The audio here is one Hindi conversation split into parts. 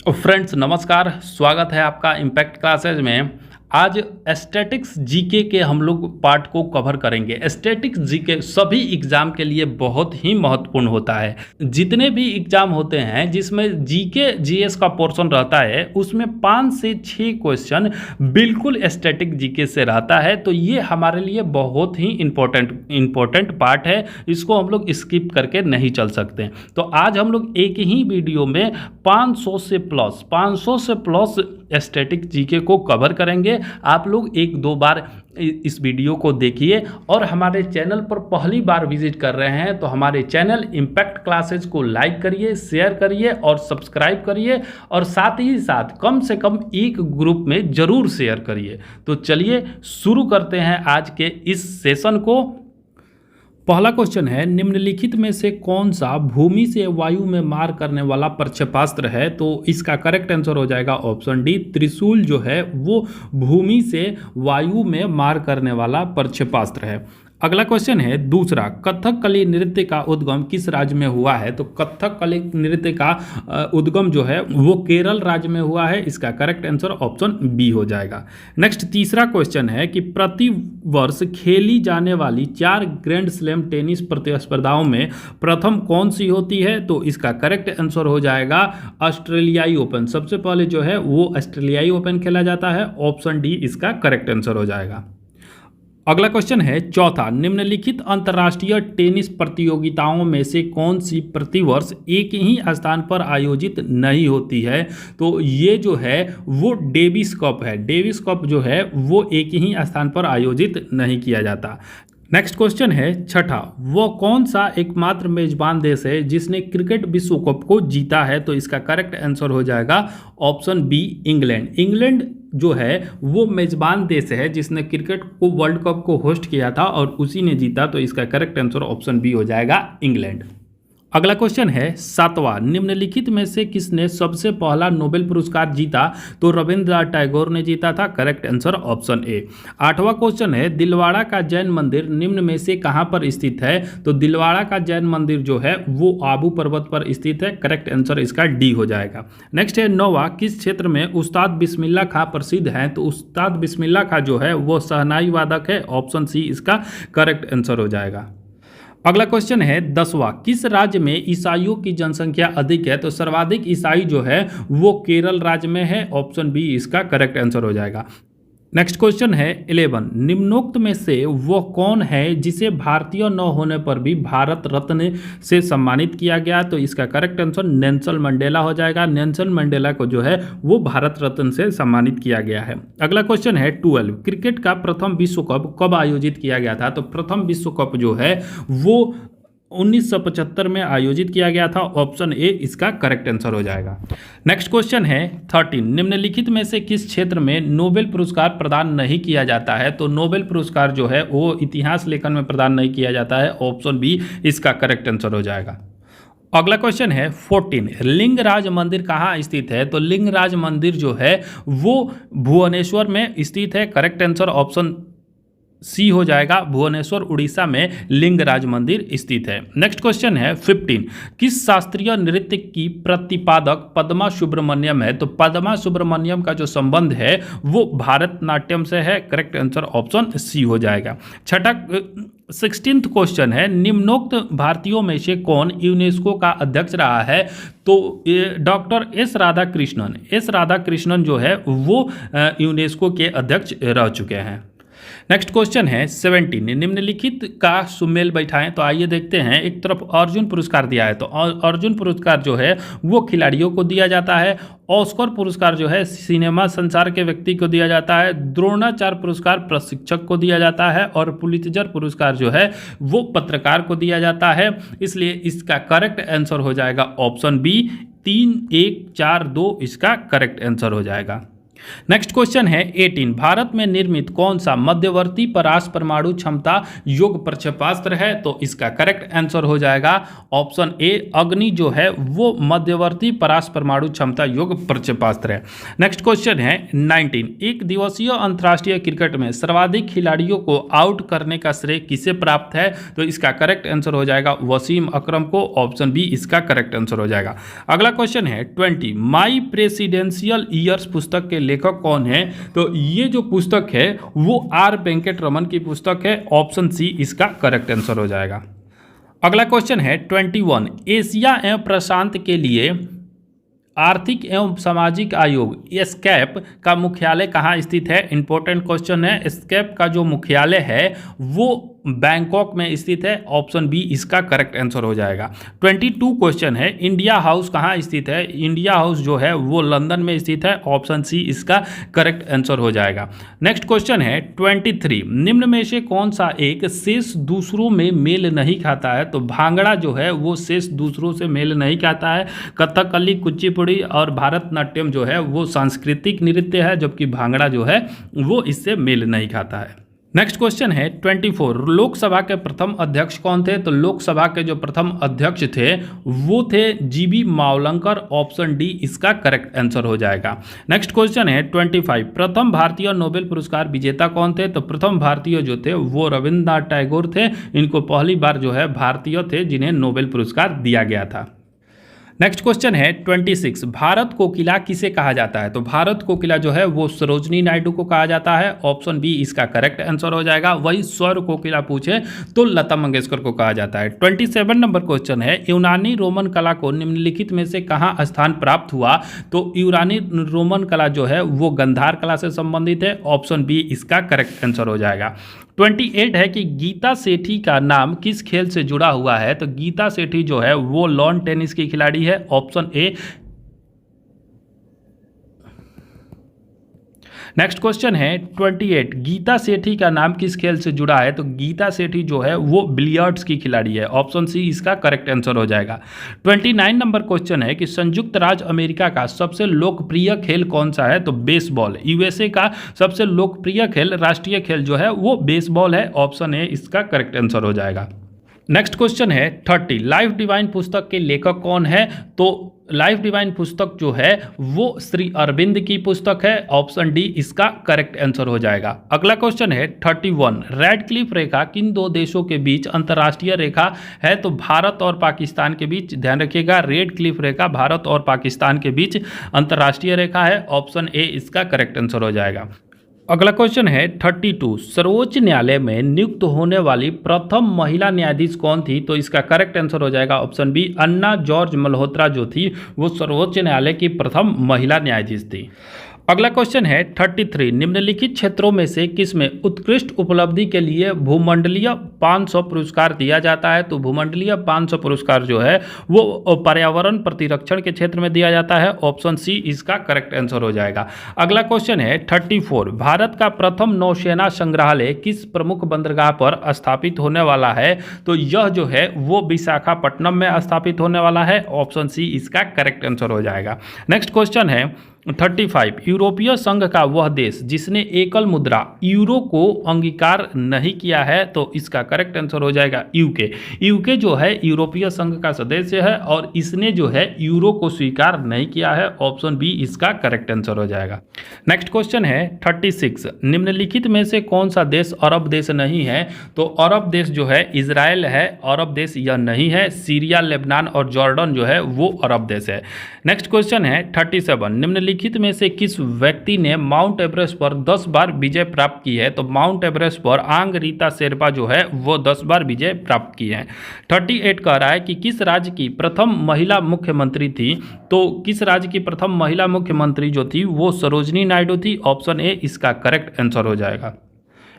फ्रेंड्स नमस्कार, स्वागत है आपका इम्पैक्ट क्लासेज में। आज स्टैटिक्स जीके के हम लोग पार्ट को कवर करेंगे। स्टैटिक्स जीके सभी एग्जाम के लिए बहुत ही महत्वपूर्ण होता है। जितने भी एग्जाम होते हैं जिसमें जीके जीएस का पोर्शन रहता है उसमें 5 से 6 क्वेश्चन बिल्कुल स्टैटिक जीके से रहता है। तो ये हमारे लिए बहुत ही इम्पोर्टेंट पार्ट है, इसको हम लोग स्किप करके नहीं चल सकते। तो आज हम लोग एक ही वीडियो में 500 से प्लस स्टैटिक जीके को कवर करेंगे। आप लोग एक दो बार इस वीडियो को देखिए और हमारे चैनल पर पहली बार विजिट कर रहे हैं तो हमारे चैनल इम्पैक्ट क्लासेज को लाइक करिए, शेयर करिए और सब्सक्राइब करिए और साथ ही साथ कम से कम एक ग्रुप में ज़रूर शेयर करिए। तो चलिए शुरू करते हैं आज के इस सेशन को। पहला क्वेश्चन है, निम्नलिखित में से कौन सा भूमि से वायु में मार करने वाला प्रक्षेपास्त्र है? तो इसका करेक्ट आंसर हो जाएगा ऑप्शन डी, त्रिशूल जो है वो भूमि से वायु में मार करने वाला प्रक्षेपास्त्र है। अगला क्वेश्चन है दूसरा, कथकली नृत्य का उद्गम किस राज्य में हुआ है? तो कथकली नृत्य का उद्गम जो है वो केरल राज्य में हुआ है। इसका करेक्ट आंसर ऑप्शन बी हो जाएगा। नेक्स्ट तीसरा क्वेश्चन है कि प्रति वर्ष खेली जाने वाली 4 ग्रैंड स्लैम टेनिस प्रतिस्पर्धाओं में प्रथम कौन सी होती है? तो इसका करेक्ट आंसर हो जाएगा ऑस्ट्रेलियाई ओपन। सबसे पहले जो है वो ऑस्ट्रेलियाई ओपन खेला जाता है। ऑप्शन डी इसका करेक्ट आंसर हो जाएगा। अगला क्वेश्चन है चौथा, निम्नलिखित अंतर्राष्ट्रीय टेनिस प्रतियोगिताओं में से कौन सी प्रतिवर्ष एक ही स्थान पर आयोजित नहीं होती है? तो ये जो है वो डेविस कप है। डेविस कप जो है वो एक ही स्थान पर आयोजित नहीं किया जाता। नेक्स्ट क्वेश्चन है छठा, वो कौन सा एकमात्र मेजबान देश है जिसने क्रिकेट विश्व कप को जीता है? तो इसका करेक्ट आंसर हो जाएगा ऑप्शन बी, इंग्लैंड। इंग्लैंड जो है वो मेजबान देश है जिसने क्रिकेट को वर्ल्ड कप को होस्ट किया था और उसी ने जीता। तो इसका करेक्ट आंसर ऑप्शन बी हो जाएगा, इंग्लैंड। अगला क्वेश्चन है सातवां, निम्नलिखित में से किसने सबसे पहला नोबेल पुरस्कार जीता? तो रविंद्रनाथ टैगोर ने जीता था। Correct answer option A. आठवां क्वेश्चन है, दिलवाड़ा का जैन मंदिर निम्न में से कहां पर स्थित है? तो दिलवाड़ा का जैन मंदिर जो है वो आबू पर्वत पर स्थित है। करेक्ट आंसर इसका डी हो जाएगा। नेक्स्ट है नौवां, किस क्षेत्र में उस्ताद बिस्मिल्लाह खां प्रसिद्ध हैं? तो उस्ताद बिस्मिल्लाह खां जो है वो शहनाई वादक है। ऑप्शन सी इसका करेक्ट आंसर हो जाएगा। अगला क्वेश्चन है 10वां, किस राज्य में ईसाइयों की जनसंख्या अधिक है? तो सर्वाधिक ईसाई जो है वो केरल राज्य में है। ऑप्शन बी इसका करेक्ट आंसर हो जाएगा। नेक्स्ट क्वेश्चन है 11, निम्नोक्त में से वो कौन है जिसे भारतीय न होने पर भी भारत रत्न से सम्मानित किया गया? तो इसका करेक्ट आंसर नेल्सन मंडेला हो जाएगा। नेल्सन मंडेला को जो है वो भारत रत्न से सम्मानित किया गया है। अगला क्वेश्चन है 12, क्रिकेट का प्रथम विश्व कप कब आयोजित किया गया था? तो प्रथम विश्व कप जो है वो 1975 में आयोजित किया गया था। ऑप्शन ए इसका करेक्ट आंसर हो जाएगा। नेक्स्ट क्वेश्चन है 13, निम्नलिखित में से किस क्षेत्र में नोबेल पुरस्कार प्रदान नहीं किया जाता है? तो नोबेल पुरस्कार जो है वो इतिहास लेखन में प्रदान नहीं किया जाता है। ऑप्शन बी इसका करेक्ट आंसर हो जाएगा। अगला क्वेश्चन है 14, लिंगराज मंदिर कहाँ स्थित है? तो लिंगराज मंदिर जो है वो भुवनेश्वर में स्थित है। करेक्ट आंसर ऑप्शन सी हो जाएगा, भुवनेश्वर उड़ीसा में लिंगराज मंदिर स्थित है। नेक्स्ट क्वेश्चन है 15, किस शास्त्रीय नृत्य की प्रतिपादक पद्मा सुब्रमण्यम है? तो पद्मा सुब्रमण्यम का जो संबंध है वो भारतनाट्यम से है। करेक्ट आंसर ऑप्शन सी हो जाएगा। छठा 16th क्वेश्चन है, निम्नोक्त भारतीयों में से कौन यूनेस्को का अध्यक्ष रहा है? तो डॉक्टर एस राधाकृष्णन जो है वो यूनेस्को के अध्यक्ष रह चुके हैं। नेक्स्ट क्वेश्चन है 17, निम्नलिखित का सुमेल बैठाएं। तो आइए देखते हैं। एक तरफ अर्जुन पुरस्कार दिया है तो अर्जुन पुरस्कार जो है वो खिलाड़ियों को दिया जाता है। ऑस्कर पुरस्कार जो है सिनेमा संसार के व्यक्ति को दिया जाता है। द्रोणाचार्य पुरस्कार प्रशिक्षक को दिया जाता है और पुलित्जर पुरस्कार जो है वो पत्रकार को दिया जाता है। इसलिए इसका करेक्ट आंसर हो जाएगा ऑप्शन बी, 3, 1, 4, 2 इसका करेक्ट आंसर हो जाएगा। नेक्स्ट क्वेश्चन है 18, भारत में निर्मित कौन सा मध्यवर्ती परास परमाणु क्षमता युग प्रक्षेपास्त्र है? तो इसका करेक्ट आंसर हो जाएगा ऑप्शन ए, अग्नि जो है वो मध्यवर्ती परास परमाणु क्षमता युग प्रक्षेपास्त्र है। नेक्स्ट क्वेश्चन है 19, एक दिवसीय अंतर्राष्ट्रीय क्रिकेट में सर्वाधिक खिलाड़ियों को आउट करने का श्रेय किसे प्राप्त है? तो इसका करेक्ट आंसर हो जाएगा वसीम अकरम को, ऑप्शन बी इसका करेक्ट आंसर हो जाएगा। अगला क्वेश्चन है 20, माई प्रेसिडेंशियल ईयर्स पुस्तक के लेखक कौन है? तो ये जो पुस्तक है वो आर वेंकट रमन की पुस्तक है, ऑप्शन सी इसका करेक्ट आंसर हो जाएगा। अगला क्वेश्चन है 21, एशिया एवं प्रशांत के लिए आर्थिक एवं सामाजिक आयोग एस्कैप का मुख्यालय कहाँ स्थित है? इंपॉर्टेंट क्वेश्चन है। एस्कैप का जो मुख्यालय है वो बैंकॉक में स्थित है, ऑप्शन बी इसका करेक्ट आंसर हो जाएगा। 22 क्वेश्चन है, इंडिया हाउस कहाँ स्थित है? इंडिया हाउस जो है वो लंदन में स्थित है, ऑप्शन सी इसका करेक्ट आंसर हो जाएगा। नेक्स्ट क्वेश्चन है 23, निम्न में से कौन सा एक शेष दूसरों में मेल नहीं खाता है? तो भांगड़ा जो है वो शेष दूसरों से मेल नहीं खाता है। कथकली, कुचिपुड़ी और भारतनाट्यम जो है वो सांस्कृतिक नृत्य है, जबकि भांगड़ा जो है वो इससे मेल नहीं खाता है। नेक्स्ट क्वेश्चन है 24, लोकसभा के प्रथम अध्यक्ष कौन थे? तो लोकसभा के जो प्रथम अध्यक्ष थे वो थे जीबी मावलंकर, ऑप्शन डी इसका करेक्ट आंसर हो जाएगा। नेक्स्ट क्वेश्चन है 25, प्रथम भारतीय नोबेल पुरस्कार विजेता कौन थे? तो प्रथम भारतीय जो थे वो रविंद्रनाथ टैगोर थे। इनको पहली बार जो है भारतीय थे जिन्हें नोबेल पुरस्कार दिया गया था। नेक्स्ट क्वेश्चन है 26, भारत कोकिला किसे कहा जाता है? तो भारत कोकिला जो है वो सरोजनी नायडू को कहा जाता है, ऑप्शन बी इसका करेक्ट आंसर हो जाएगा। वही स्वर कोकिला पूछे तो लता मंगेशकर को कहा जाता है। 27 नंबर क्वेश्चन है, यूनानी रोमन कला को निम्नलिखित में से कहाँ स्थान प्राप्त हुआ? तो यूनानी रोमन कला जो है वो गंधार कला से संबंधित है, ऑप्शन बी इसका करेक्ट आंसर हो जाएगा। 28 है कि गीता सेठी का नाम किस खेल से जुड़ा हुआ है? तो गीता सेठी जो है वो लॉन टेनिस की खिलाड़ी है, ऑप्शन ए। नेक्स्ट क्वेश्चन है 28, गीता सेठी का नाम किस खेल से जुड़ा है? तो गीता सेठी जो है वो बिलियर्ड्स की खिलाड़ी है, ऑप्शन सी इसका करेक्ट आंसर हो जाएगा। 29 नंबर क्वेश्चन है कि संयुक्त राज्य अमेरिका का सबसे लोकप्रिय खेल कौन सा है? तो बेसबॉल। यूएसए का सबसे लोकप्रिय खेल, राष्ट्रीय खेल जो है वो बेसबॉल है, ऑप्शन ए इसका करेक्ट आंसर हो जाएगा। नेक्स्ट क्वेश्चन है 30, लाइफ डिवाइन पुस्तक के लेखक कौन है? तो लाइफ डिवाइन पुस्तक जो है वो श्री अरविंद की पुस्तक है, ऑप्शन डी इसका करेक्ट आंसर हो जाएगा। अगला क्वेश्चन है 31, रेडक्लिफ रेखा किन दो देशों के बीच अंतर्राष्ट्रीय रेखा है? तो भारत और पाकिस्तान के बीच, ध्यान रखिएगा रेडक्लिफ रेखा भारत और पाकिस्तान के बीच अंतर्राष्ट्रीय रेखा है, ऑप्शन ए इसका करेक्ट आंसर हो जाएगा। अगला क्वेश्चन है 32, सर्वोच्च न्यायालय में नियुक्त होने वाली प्रथम महिला न्यायाधीश कौन थी? तो इसका करेक्ट आंसर हो जाएगा ऑप्शन बी, अन्ना जॉर्ज मल्होत्रा जो थी वो सर्वोच्च न्यायालय की प्रथम महिला न्यायाधीश थी। अगला क्वेश्चन है 33, निम्नलिखित क्षेत्रों में से किसमें उत्कृष्ट उपलब्धि के लिए भूमंडलीय 500 पुरस्कार दिया जाता है? तो भूमंडलीय 500 पुरस्कार जो है वो पर्यावरण प्रतिरक्षण के क्षेत्र में दिया जाता है, ऑप्शन सी इसका करेक्ट आंसर हो जाएगा। अगला क्वेश्चन है 34, भारत का प्रथम नौसेना संग्रहालय किस प्रमुख बंदरगाह पर स्थापित होने वाला है? तो यह जो है वो विशाखापट्टनम में स्थापित होने वाला है, ऑप्शन सी इसका करेक्ट आंसर हो जाएगा। नेक्स्ट क्वेश्चन है 35, यूरोपीय संघ का वह देश जिसने एकल मुद्रा यूरो को अंगीकार नहीं किया है? तो इसका करेक्ट आंसर हो जाएगा यूके। यूके जो है यूरोपीय संघ का सदस्य है और इसने जो है यूरो को स्वीकार नहीं किया है, ऑप्शन बी इसका करेक्ट आंसर हो जाएगा। नेक्स्ट क्वेश्चन है 36, निम्नलिखित में से कौन सा देश अरब देश नहीं है? तो अरब देश जो है इजराइल है, अरब देश यह नहीं है। सीरिया, लेबनान और जॉर्डन जो है वो अरब देश है। नेक्स्ट क्वेश्चन है 37, निम्नलिखित में से किस व्यक्ति ने माउंट एवरेस्ट पर 10 बार विजय प्राप्त की है? तो माउंट एवरेस्ट पर आंग रीता शेरपा जो है वो 10 बार विजय प्राप्त की है। 38 कह रहा है कि किस राज्य की प्रथम महिला मुख्यमंत्री थी? तो किस राज्य की प्रथम महिला मुख्यमंत्री जो थी वो सरोजनी नायडू थी, ऑप्शन ए इसका करेक्ट आंसर हो जाएगा।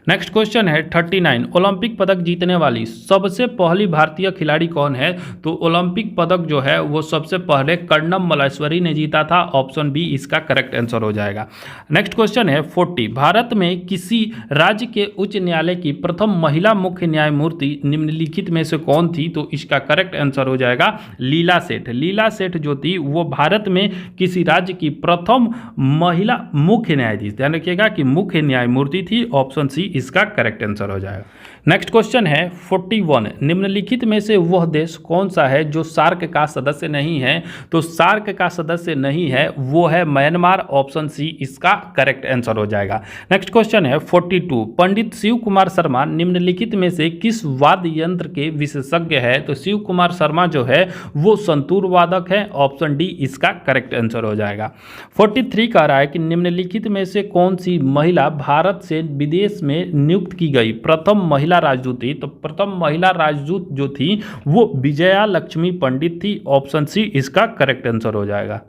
नेक्स्ट क्वेश्चन है 39, ओलंपिक पदक जीतने वाली सबसे पहली भारतीय खिलाड़ी कौन है? तो ओलंपिक पदक जो है वो सबसे पहले कर्णम मल्लेश्वरी ने जीता था। ऑप्शन बी इसका करेक्ट आंसर हो जाएगा। नेक्स्ट क्वेश्चन है 40, भारत में किसी राज्य के उच्च न्यायालय की प्रथम महिला मुख्य न्यायमूर्ति निम्नलिखित में से कौन थी? तो इसका करेक्ट आंसर हो जाएगा लीला सेठ। लीला सेठ जो थी वो भारत में किसी राज्य की प्रथम महिला मुख्य न्यायाधीश, ध्यान रखिएगा कि मुख्य न्यायमूर्ति थी। ऑप्शन सी इसका करेक्ट आंसर हो जाएगा। नेक्स्ट क्वेश्चन है 41, निम्नलिखित में से वह देश कौन सा है जो सार्क का सदस्य नहीं है? तो सार्क का सदस्य नहीं है वो है म्यांमार। ऑप्शन सी इसका करेक्ट आंसर हो जाएगा। नेक्स्ट क्वेश्चन है 42, पंडित शिव कुमार शर्मा निम्नलिखित में से किस वाद्य यंत्र के विशेषज्ञ है? तो शिव कुमार शर्मा जो है वो संतूर वादक है। ऑप्शन डी इसका करेक्ट आंसर हो जाएगा। 43 कह रहा है कि निम्नलिखित में से कौन सी महिला भारत से विदेश में नियुक्त की गई प्रथम महिला राजदूत थी? तो प्रथम महिला राजदूत जो थी वो विजया लक्ष्मी पंडित थी। ऑप्शन सी इसका करेक्ट आंसर हो जाएगा।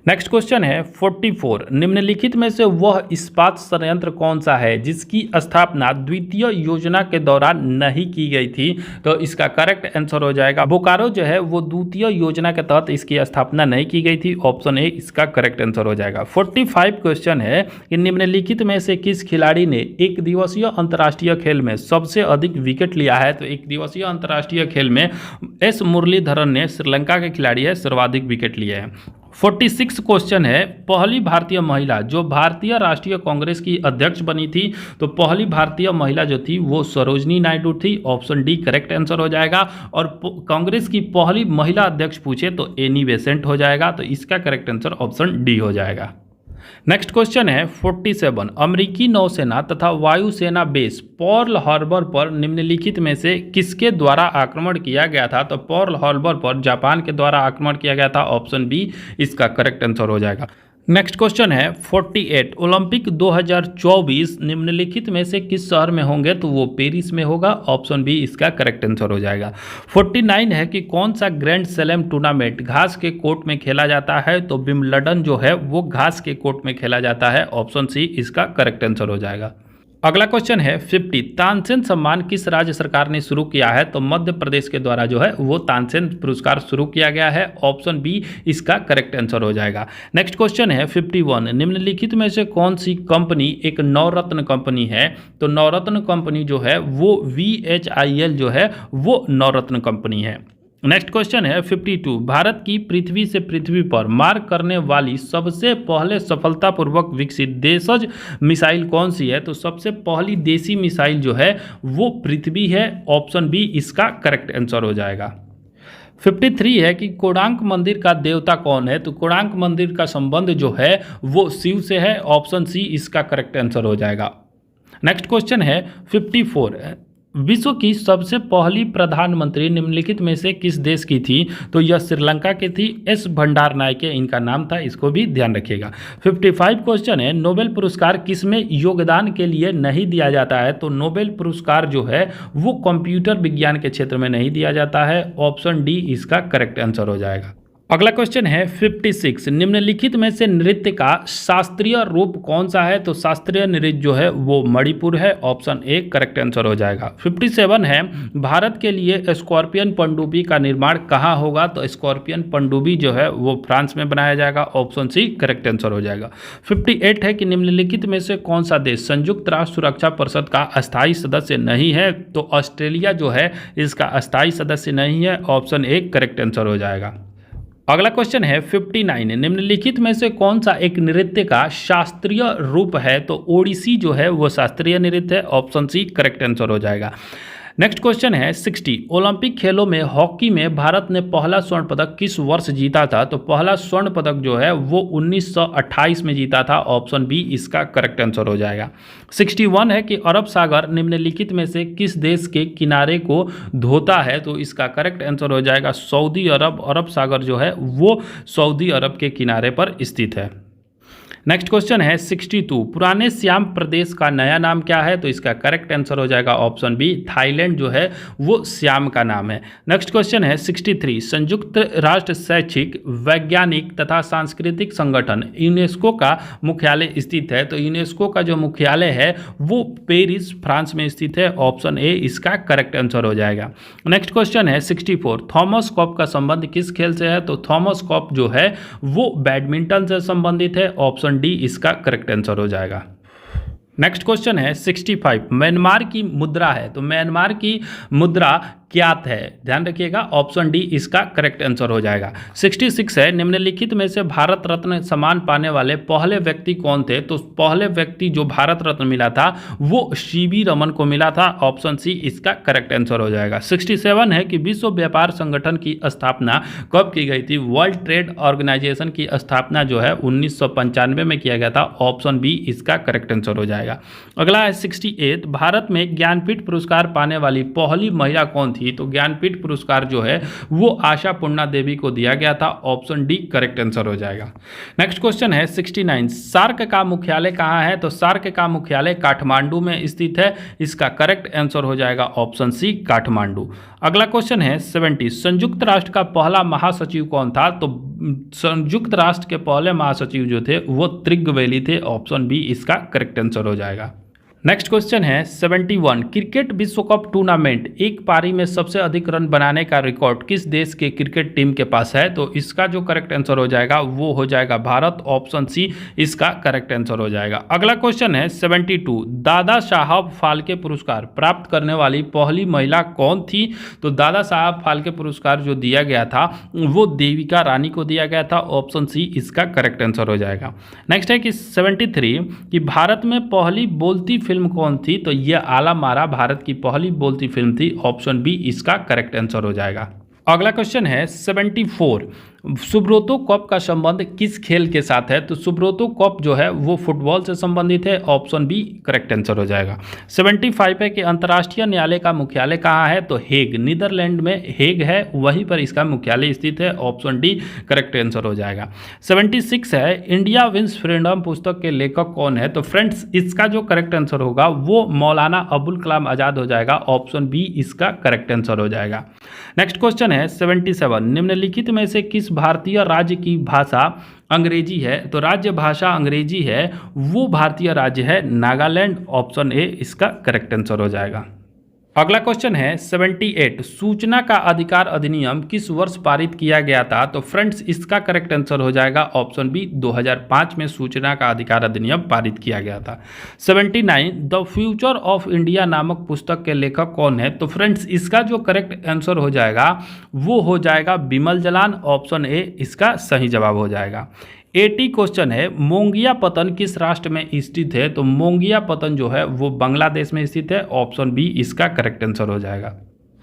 नेक्स्ट क्वेश्चन है 44, निम्नलिखित में से वह इस्पात संयंत्र कौन सा है जिसकी स्थापना द्वितीय योजना के दौरान नहीं की गई थी? तो इसका करेक्ट आंसर हो जाएगा बोकारो जो है वो द्वितीय योजना के तहत इसकी स्थापना नहीं की गई थी। ऑप्शन ए इसका करेक्ट आंसर हो जाएगा। 45 क्वेश्चन है कि निम्नलिखित में से किस खिलाड़ी ने एक दिवसीय अंतर्राष्ट्रीय खेल में सबसे अधिक विकेट लिया है? तो एक दिवसीय अंतर्राष्ट्रीय खेल में एस मुरलीधरन ने, श्रीलंका के खिलाड़ी है, सर्वाधिक विकेट लिए हैं। 46 क्वेश्चन है, पहली भारतीय महिला जो भारतीय राष्ट्रीय कांग्रेस की अध्यक्ष बनी थी? तो पहली भारतीय महिला जो थी वो सरोजनी नायडू थी। ऑप्शन डी करेक्ट आंसर हो जाएगा। और कांग्रेस की पहली महिला अध्यक्ष पूछे तो एनी बेसेंट हो जाएगा। तो इसका करेक्ट आंसर ऑप्शन डी हो जाएगा। नेक्स्ट क्वेश्चन है 47, अमेरिकी नौसेना तथा वायुसेना बेस पर्ल हार्बर पर निम्नलिखित में से किसके द्वारा आक्रमण किया गया था? तो पर्ल हार्बर पर जापान के द्वारा आक्रमण किया गया था। ऑप्शन बी इसका करेक्ट आंसर हो जाएगा। नेक्स्ट क्वेश्चन है 48, ओलंपिक 2024 निम्नलिखित में से किस शहर में होंगे? तो वो पेरिस में होगा। ऑप्शन बी इसका करेक्ट आंसर हो जाएगा। 49 है कि कौन सा ग्रैंड स्लैम टूर्नामेंट घास के कोर्ट में खेला जाता है? तो विंबलडन जो है वो घास के कोर्ट में खेला जाता है। ऑप्शन सी इसका करेक्ट आंसर हो जाएगा। अगला क्वेश्चन है 50, तानसेन सम्मान किस राज्य सरकार ने शुरू किया है? तो मध्य प्रदेश के द्वारा जो है वो तानसेन पुरस्कार शुरू किया गया है। ऑप्शन बी इसका करेक्ट आंसर हो जाएगा। नेक्स्ट क्वेश्चन है 51, निम्नलिखित में से कौन सी कंपनी एक नवरत्न कंपनी है? तो नवरत्न कंपनी जो है वो VHIL जो है वो नवरत्न कंपनी है। नेक्स्ट क्वेश्चन है 52, भारत की पृथ्वी से पृथ्वी पर मार करने वाली सबसे पहले सफलतापूर्वक विकसित देशज मिसाइल कौन सी है? तो सबसे पहली देसी मिसाइल जो है वो पृथ्वी है। ऑप्शन बी इसका करेक्ट आंसर हो जाएगा। 53 है कि कोणार्क मंदिर का देवता कौन है? तो कोणार्क मंदिर का संबंध जो है वो शिव से है। ऑप्शन सी इसका करेक्ट आंसर हो जाएगा। नेक्स्ट क्वेश्चन है 54, विश्व की सबसे पहली प्रधानमंत्री निम्नलिखित में से किस देश की थी? तो यह श्रीलंका की थी। एस भंडार नायके इनका नाम था, इसको भी ध्यान रखिएगा। 55 क्वेश्चन है, नोबेल पुरस्कार किसमें योगदान के लिए नहीं दिया जाता है? तो नोबेल पुरस्कार जो है वो कंप्यूटर विज्ञान के क्षेत्र में नहीं दिया जाता है। ऑप्शन डी इसका करेक्ट आंसर हो जाएगा। अगला क्वेश्चन है 56, निम्नलिखित में से नृत्य का शास्त्रीय रूप कौन सा है? तो शास्त्रीय नृत्य जो है वो मणिपुर है। ऑप्शन ए करेक्ट आंसर हो जाएगा। 57 है, भारत के लिए स्कॉर्पियन पनडुब्बी का निर्माण कहाँ होगा? तो स्कॉर्पियन पनडुब्बी जो है वो फ्रांस में बनाया जाएगा। ऑप्शन सी करेक्ट आंसर हो जाएगा। 58 है कि निम्नलिखित में से कौन सा देश संयुक्त राष्ट्र सुरक्षा परिषद का अस्थायी सदस्य नहीं है? तो ऑस्ट्रेलिया जो है इसका अस्थायी सदस्य नहीं है। ऑप्शन ए करेक्ट आंसर हो जाएगा। अगला क्वेश्चन है 59, निम्नलिखित में से कौन सा एक नृत्य का शास्त्रीय रूप है? तो ओडिसी जो है वो शास्त्रीय नृत्य है। ऑप्शन सी करेक्ट आंसर हो जाएगा। नेक्स्ट क्वेश्चन है 60, ओलंपिक खेलों में हॉकी में भारत ने पहला स्वर्ण पदक किस वर्ष जीता था? तो पहला स्वर्ण पदक जो है वो 1928 में जीता था। ऑप्शन बी इसका करेक्ट आंसर हो जाएगा। 61 है कि अरब सागर निम्नलिखित में से किस देश के किनारे को धोता है? तो इसका करेक्ट आंसर हो जाएगा सऊदी अरब। अरब सागर जो है वो सऊदी अरब के किनारे पर स्थित है। नेक्स्ट क्वेश्चन है 62, पुराने सियाम प्रदेश का नया नाम क्या है? तो इसका करेक्ट आंसर हो जाएगा ऑप्शन बी, थाईलैंड जो है वो सियाम का नाम है। नेक्स्ट क्वेश्चन है 63, संयुक्त राष्ट्र शैक्षिक वैज्ञानिक तथा सांस्कृतिक संगठन यूनेस्को का मुख्यालय स्थित है? तो यूनेस्को का जो मुख्यालय है वो पेरिस फ्रांस में स्थित है, ऑप्शन ए इसका करेक्ट आंसर हो जाएगा। नेक्स्ट क्वेश्चन है 64, थॉमस कप का संबंध किस खेल से है? तो थॉमस कप जो है वो बैडमिंटन से संबंधित है, ऑप्शन डी इसका करेक्ट आंसर हो जाएगा। नेक्स्ट क्वेश्चन है 65, म्यांमार की मुद्रा है, तो म्यांमार की मुद्रा क्या है? ध्यान रखिएगा, ऑप्शन डी इसका करेक्ट आंसर हो जाएगा। 66 है, निम्नलिखित में से भारत रत्न सम्मान पाने वाले पहले व्यक्ति कौन थे? तो पहले व्यक्ति जो भारत रत्न मिला था वो सीवी रमन को मिला था, ऑप्शन सी इसका करेक्ट आंसर हो जाएगा। 67 है कि विश्व व्यापार संगठन की स्थापना कब की गई थी? वर्ल्ड ट्रेड ऑर्गेनाइजेशन की स्थापना जो है 1995 में किया गया था, ऑप्शन बी इसका करेक्ट आंसर हो जाएगा। अगला है 68, भारत में ज्ञानपीठ पुरस्कार पाने वाली पहली महिला कौन थी? तो ज्ञानपीठ पुरस्कार जो है वो आशा पूर्णा देवी को दिया गया था, ऑप्शन डी करेक्ट आंसर हो जाएगा। नेक्स्ट क्वेश्चन है 69, सार्क का मुख्यालय कहाँ है? तो सार्क का मुख्यालय काठमांडू में स्थित है, इसका करेक्ट आंसर हो जाएगा ऑप्शन सी काठमांडू। अगला क्वेश्चन है 70, संयुक्त राष्ट्र का पहला महासचिव कौन था? तो संयुक्त राष्ट्र के पहले महासचिव जो थे वो त्रिगवेली थे, ऑप्शन बी इसका करेक्ट आंसर हो जाएगा। नेक्स्ट क्वेश्चन है 71, क्रिकेट विश्व कप टूर्नामेंट एक पारी में सबसे अधिक रन बनाने का रिकॉर्ड किस देश के क्रिकेट टीम के पास है? तो इसका जो करेक्ट आंसर हो जाएगा वो हो जाएगा भारत, ऑप्शन सी इसका करेक्ट आंसर हो जाएगा। अगला क्वेश्चन है 72, दादा साहब फाल्के पुरस्कार प्राप्त करने वाली पहली महिला कौन थी? तो दादा साहब फाल्के पुरस्कार जो दिया गया था वो देविका रानी को दिया गया था, ऑप्शन सी इसका करेक्ट आंसर हो जाएगा। नेक्स्ट है कि 73, कि भारत में पहली बोलती फिल्म कौन थी? तो यह आला मारा भारत की पहली बोलती फिल्म थी, ऑप्शन बी इसका करेक्ट आंसर हो जाएगा। अगला क्वेश्चन है 74, सुब्रतो कप का संबंध किस खेल के साथ है? तो सुब्रतो कप जो है वो फुटबॉल से संबंधित है, ऑप्शन बी करेक्ट आंसर हो जाएगा। 75 है कि अंतर्राष्ट्रीय न्यायालय का मुख्यालय कहाँ है? तो हेग, नीदरलैंड में हेग है, वहीं पर इसका मुख्यालय स्थित है, ऑप्शन डी करेक्ट आंसर हो जाएगा। 76 है, इंडिया विंस फ्रीडम पुस्तक के लेखक कौन है? तो फ्रेंड्स इसका जो करेक्ट आंसर होगा वो मौलाना अबुल कलाम आज़ाद हो जाएगा, ऑप्शन बी इसका करेक्ट आंसर हो जाएगा। नेक्स्ट क्वेश्चन है 77, निम्नलिखित में से किस भारतीय राज्य की भाषा अंग्रेजी है? तो राज्य भाषा अंग्रेजी है वो भारतीय राज्य है नागालैंड, ऑप्शन ए इसका करेक्ट आंसर हो जाएगा। अगला क्वेश्चन है 78, सूचना का अधिकार अधिनियम किस वर्ष पारित किया गया था? तो फ्रेंड्स इसका करेक्ट आंसर हो जाएगा ऑप्शन बी, 2005 में सूचना का अधिकार अधिनियम पारित किया गया था। 79, द फ्यूचर ऑफ इंडिया नामक पुस्तक के लेखक कौन है? तो फ्रेंड्स इसका जो करेक्ट आंसर हो जाएगा वो हो जाएगा बिमल जलान, ऑप्शन ए इसका सही जवाब हो जाएगा। 80 क्वेश्चन है, मोंगिया पतन किस राष्ट्र में स्थित है? तो मोंगिया पतन जो है वो बांग्लादेश में स्थित है, ऑप्शन बी इसका करेक्ट आंसर हो जाएगा।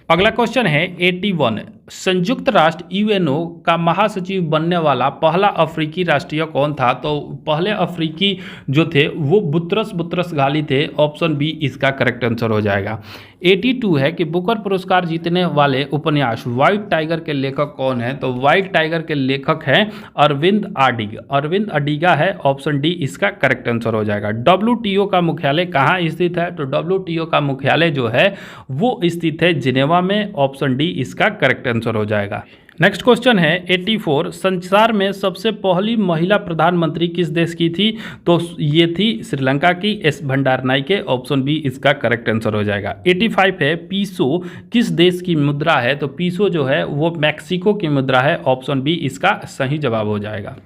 अगला क्वेश्चन है 81, संयुक्त राष्ट्र यूएनओ का महासचिव बनने वाला पहला अफ्रीकी राष्ट्रीय कौन था? तो पहले अफ्रीकी जो थे वो बुतरस घाली थे, ऑप्शन बी इसका करेक्ट आंसर हो जाएगा। 82 है कि बुकर पुरस्कार जीतने वाले उपन्यास व्हाइट टाइगर के लेखक कौन है? तो व्हाइट टाइगर के लेखक हैं अरविंद अडिगा है, ऑप्शन डी इसका करेक्ट आंसर हो जाएगा। WTO का मुख्यालय कहाँ स्थित है? तो WTO का मुख्यालय जो है वो स्थित है जिनेवा में, ऑप्शन डी इसका करेक्ट आंसर हो जाएगा। नेक्स्ट क्वेश्चन है 84, संसार में सबसे पहली महिला प्रधानमंत्री किस देश की थी? तो ये थी श्रीलंका की एस भंडारनाइके, ऑप्शन बी इसका करेक्ट आंसर हो जाएगा। 85 है, पीसो किस देश की मुद्रा है? तो पीसो जो है वो मैक्सिको की मुद्रा है, ऑप्शन बी इसका सही जवाब हो जाएगा।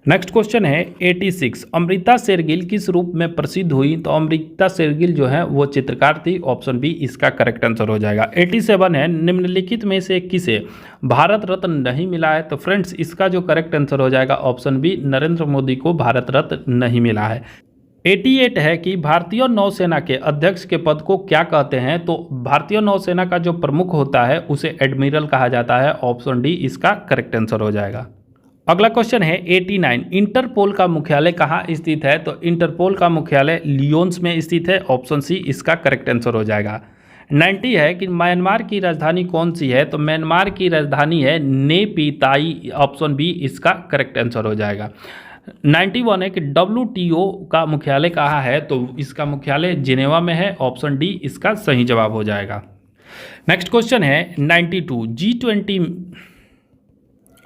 नेक्स्ट क्वेश्चन है 86, अमृता शेरगिल किस रूप में प्रसिद्ध हुई? तो अमृता शेरगिल जो है वो चित्रकार थी, ऑप्शन बी इसका करेक्ट आंसर हो जाएगा। 87 है, निम्नलिखित में से किसे भारत रत्न नहीं मिला है? तो फ्रेंड्स इसका जो करेक्ट आंसर हो जाएगा ऑप्शन बी, नरेंद्र मोदी को भारत रत्न नहीं मिला है। 88 है कि भारतीय नौसेना के अध्यक्ष के पद को क्या कहते हैं? तो भारतीय नौसेना का जो प्रमुख होता है उसे एडमिरल कहा जाता है, ऑप्शन डी इसका करेक्ट आंसर हो जाएगा। अगला क्वेश्चन है 89, इंटरपोल का मुख्यालय कहाँ स्थित है? तो इंटरपोल का मुख्यालय लियोन्स में स्थित है, ऑप्शन सी इसका करेक्ट आंसर हो जाएगा। 90 है कि म्यांमार की राजधानी कौन सी है? तो म्यांमार की राजधानी है नेपिताई, ऑप्शन बी इसका करेक्ट आंसर हो जाएगा। 91 है कि WTO का मुख्यालय कहाँ है, तो इसका मुख्यालय जिनेवा में है, ऑप्शन डी इसका सही जवाब हो जाएगा। नेक्स्ट क्वेश्चन है 92 G20।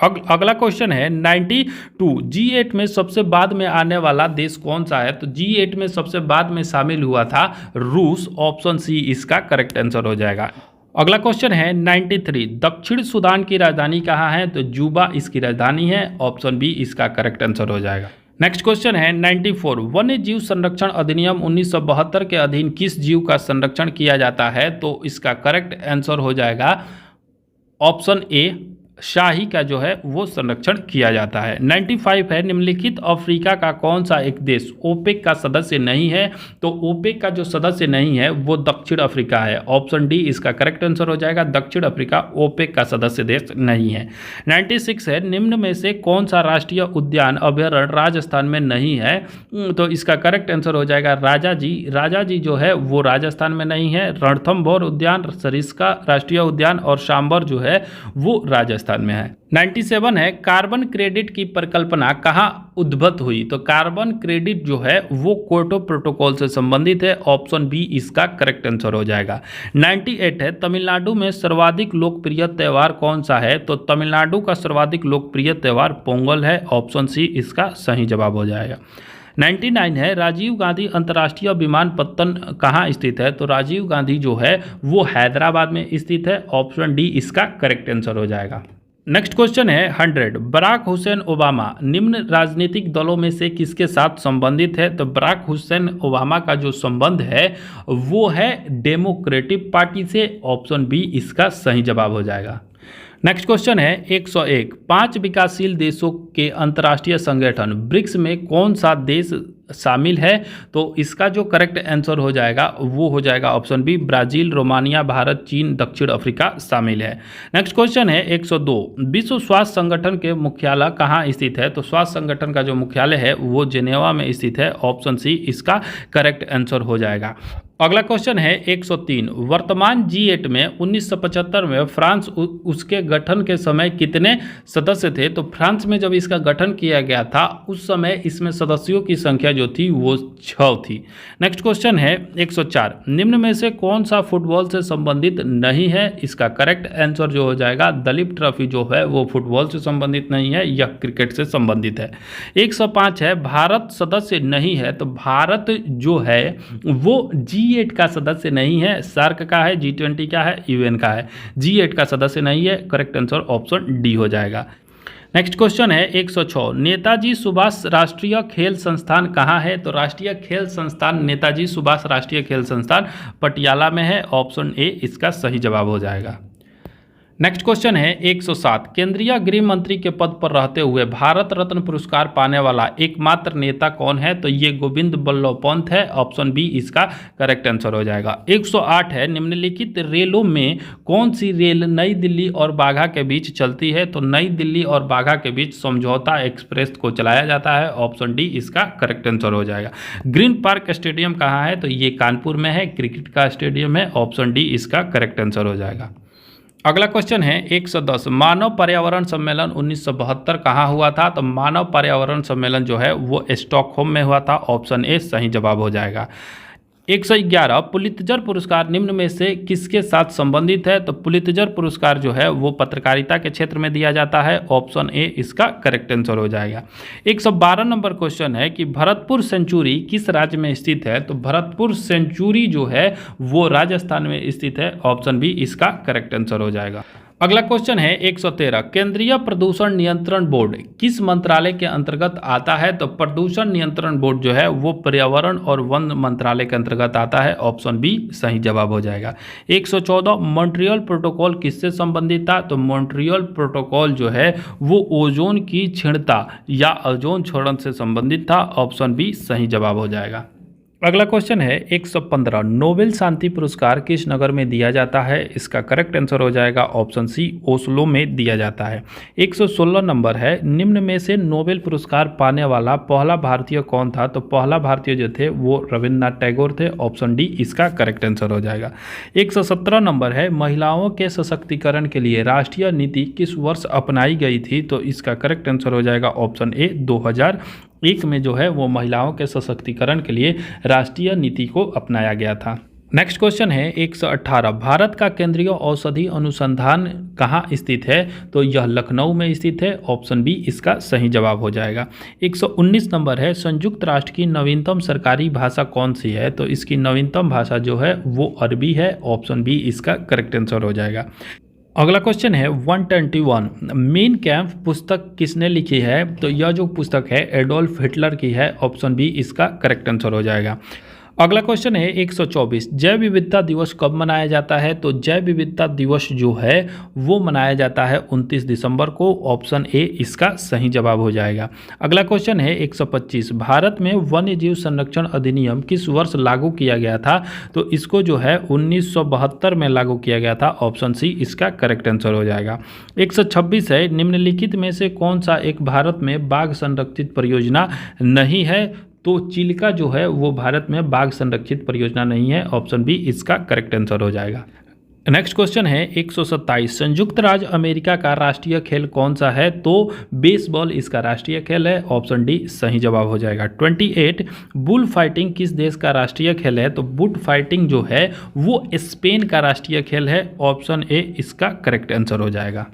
अगला क्वेश्चन है 92 G8 में सबसे बाद में आने वाला देश कौन सा है, तो G8 में सबसे बाद में शामिल हुआ था रूस, ऑप्शन सी इसका करेक्ट आंसर हो जाएगा। अगला क्वेश्चन है 93 दक्षिण सूडान की राजधानी कहाँ है, तो जूबा इसकी राजधानी है, ऑप्शन बी इसका करेक्ट आंसर हो जाएगा। नेक्स्ट क्वेश्चन है 94 वन्य जीव संरक्षण अधिनियम 1972 के अधीन किस जीव का संरक्षण किया जाता है, तो इसका करेक्ट आंसर हो जाएगा ऑप्शन ए, शाही का जो है वो संरक्षण किया जाता है। 95 है निम्नलिखित अफ्रीका का कौन सा एक देश ओपेक का सदस्य नहीं है, तो ओपेक का जो सदस्य नहीं है वो दक्षिण अफ्रीका है, ऑप्शन डी इसका करेक्ट आंसर हो जाएगा। दक्षिण अफ्रीका ओपेक का सदस्य देश नहीं है। 96 है निम्न में से कौन सा राष्ट्रीय उद्यान अभयारण्य राजस्थान में नहीं है, तो इसका करेक्ट आंसर हो जाएगा राजाजी। राजाजी जो है वो राजस्थान में नहीं है। रणथंभौर उद्यान, सरिस्का राष्ट्रीय उद्यान और सांबर जो है वो राजस्थान में है। 97 है कार्बन क्रेडिट की परिकल्पना कहाँ उद्भव हुई, तो कार्बन क्रेडिट जो है वो क्योटो प्रोटोकॉल से संबंधित है, ऑप्शन बी इसका करेक्ट आंसर हो जाएगा। 98 है तमिलनाडु में सर्वाधिक लोकप्रिय त्यौहार कौन सा है, तो तमिलनाडु का सर्वाधिक लोकप्रिय त्यौहार पोंगल है, ऑप्शन सी इसका सही जवाब हो जाएगा। 99 है राजीव गांधी अंतर्राष्ट्रीय विमानपत्तन कहाँ स्थित है, तो राजीव गांधी जो है वो हैदराबाद में स्थित है, ऑप्शन डी इसका करेक्ट आंसर हो जाएगा। नेक्स्ट क्वेश्चन है 100 बराक हुसैन ओबामा निम्न राजनीतिक दलों में से किसके साथ संबंधित है, तो बराक हुसैन ओबामा का जो संबंध है वो है डेमोक्रेटिक पार्टी से, ऑप्शन बी इसका सही जवाब हो जाएगा। नेक्स्ट क्वेश्चन है 101 5 विकासशील देशों के अंतर्राष्ट्रीय संगठन ब्रिक्स में कौन सा देश शामिल है, तो इसका जो करेक्ट आंसर हो जाएगा वो हो जाएगा option B Brazil, Romania, Bharat, चीन, दक्षिण अफ्रीका शामिल है। नेक्स्ट क्वेश्चन है 102 विश्व स्वास्थ्य संगठन के मुख्यालय कहाँ स्थित है, तो स्वास्थ्य संगठन का जो मुख्यालय है वो जिनेवा में स्थित है, ऑप्शन सी इसका करेक्ट आंसर हो जाएगा। अगला क्वेश्चन है 103 वर्तमान G8 में 1975 में फ्रांस उसके गठन के समय कितने सदस्य थे, तो फ्रांस में जब इसका गठन किया गया था उस समय इसमें सदस्यों की संख्या जो थी वो 6 थी। नेक्स्ट क्वेश्चन है 104 निम्न में से कौन सा फुटबॉल से संबंधित नहीं है, इसका करेक्ट आंसर जो हो जाएगा दलीप ट्रॉफी जो है वो फुटबॉल से संबंधित नहीं है, यह क्रिकेट से संबंधित है। 105 है भारत सदस्य नहीं है, तो भारत जो है वो G8 का सदस्य नहीं है, सार्क का है, G20 का है, UN का है, G8 का सदस्य नहीं है, करेक्ट आंसर ऑप्शन डी हो जाएगा। नेक्स्ट क्वेश्चन है 106 नेताजी सुभाष राष्ट्रीय खेल संस्थान कहाँ है, तो राष्ट्रीय खेल संस्थान नेताजी सुभाष राष्ट्रीय खेल संस्थान पटियाला में है, ऑप्शन ए इसका सही जवाब हो जाएगा। नेक्स्ट क्वेश्चन है 107 केंद्रीय गृह मंत्री के पद पर रहते हुए भारत रत्न पुरस्कार पाने वाला एकमात्र नेता कौन है, तो ये गोविंद बल्लभ पंत है, ऑप्शन बी इसका करेक्ट आंसर हो जाएगा। 108 है निम्नलिखित रेलों में कौन सी रेल नई दिल्ली और बाघा के बीच चलती है, तो नई दिल्ली और बाघा के बीच समझौता एक्सप्रेस को चलाया जाता है, ऑप्शन डी इसका करेक्ट आंसर हो जाएगा। ग्रीन पार्क स्टेडियम कहाँ है, तो ये कानपुर में है, क्रिकेट का स्टेडियम है, ऑप्शन डी इसका करेक्ट आंसर हो जाएगा। अगला क्वेश्चन है 110 मानव पर्यावरण सम्मेलन 1972 कहाँ हुआ था, तो मानव पर्यावरण सम्मेलन जो है वो स्टॉकहोम में हुआ था, ऑप्शन ए सही जवाब हो जाएगा। 111 पुलित्जर पुरस्कार निम्न में से किसके साथ संबंधित है, तो पुलित्जर पुरस्कार जो है वो पत्रकारिता के क्षेत्र में दिया जाता है, ऑप्शन ए इसका करेक्ट आंसर हो जाएगा। 112 नंबर क्वेश्चन है कि भरतपुर सेंचुरी किस राज्य में स्थित है, तो भरतपुर सेंचुरी जो है वो राजस्थान में स्थित है, ऑप्शन बी इसका करेक्ट आंसर हो जाएगा। अगला क्वेश्चन है 113 केंद्रीय प्रदूषण नियंत्रण बोर्ड किस मंत्रालय के अंतर्गत आता है, तो प्रदूषण नियंत्रण बोर्ड जो है वो पर्यावरण और वन मंत्रालय के अंतर्गत आता है, ऑप्शन बी सही जवाब हो जाएगा। 114 मॉन्ट्रियल प्रोटोकॉल किससे संबंधित था, तो मॉन्ट्रियल प्रोटोकॉल जो है वो ओजोन की क्षीणता या ओजोन क्षरण से संबंधित था, ऑप्शन बी सही जवाब हो जाएगा। अगला क्वेश्चन है 115 नोबेल शांति पुरस्कार किस नगर में दिया जाता है, इसका करेक्ट आंसर हो जाएगा ऑप्शन सी ओस्लो में दिया जाता है। 116 नंबर है निम्न में से नोबेल पुरस्कार पाने वाला पहला भारतीय कौन था, तो पहला भारतीय जो थे वो रविन्द्रनाथ टैगोर थे, ऑप्शन डी इसका करेक्ट आंसर हो जाएगा। 117 नंबर है महिलाओं के सशक्तिकरण के लिए राष्ट्रीय नीति किस वर्ष अपनाई गई थी, तो इसका करेक्ट आंसर हो जाएगा ऑप्शन ए 2000 एक में जो है वो महिलाओं के सशक्तिकरण के लिए राष्ट्रीय नीति को अपनाया गया था। नेक्स्ट क्वेश्चन है 118, भारत का केंद्रीय औषधि अनुसंधान कहाँ स्थित है? तो यह लखनऊ में स्थित है। ऑप्शन बी इसका सही जवाब हो जाएगा। 119 नंबर है, संयुक्त राष्ट्र की नवीनतम सरकारी भाषा कौन सी है? तो इसकी नवीनतम भाषा जो है वो अरबी है। ऑप्शन बी इसका करेक्ट आंसर हो जाएगा। अगला क्वेश्चन है 121, मेन कैंप पुस्तक किसने लिखी है? तो यह जो पुस्तक है एडोल्फ हिटलर की है। ऑप्शन बी इसका करेक्ट आंसर हो जाएगा। अगला क्वेश्चन है 124, जैव विविधता दिवस कब मनाया जाता है? तो जैव विविधता दिवस जो है वो मनाया जाता है 29 दिसंबर को। ऑप्शन ए इसका सही जवाब हो जाएगा। अगला क्वेश्चन है 125, भारत में वन्य जीव संरक्षण अधिनियम किस वर्ष लागू किया गया था? तो इसको जो है 1972 में लागू किया गया था। ऑप्शन सी इसका करेक्ट आंसर हो जाएगा। 126 है, निम्नलिखित में से कौन सा एक भारत में बाघ संरक्षित परियोजना नहीं है? तो चिल्का जो है वो भारत में बाघ संरक्षित परियोजना नहीं है। ऑप्शन बी इसका करेक्ट आंसर हो जाएगा। नेक्स्ट क्वेश्चन है 127, संयुक्त राज्य अमेरिका का राष्ट्रीय खेल कौन सा है? तो बेसबॉल इसका राष्ट्रीय खेल है। ऑप्शन डी सही जवाब हो जाएगा। 28, बुल फाइटिंग किस देश का राष्ट्रीय खेल है? तो बुल फाइटिंग जो है वो स्पेन का राष्ट्रीय खेल है। ऑप्शन ए इसका करेक्ट आंसर हो जाएगा।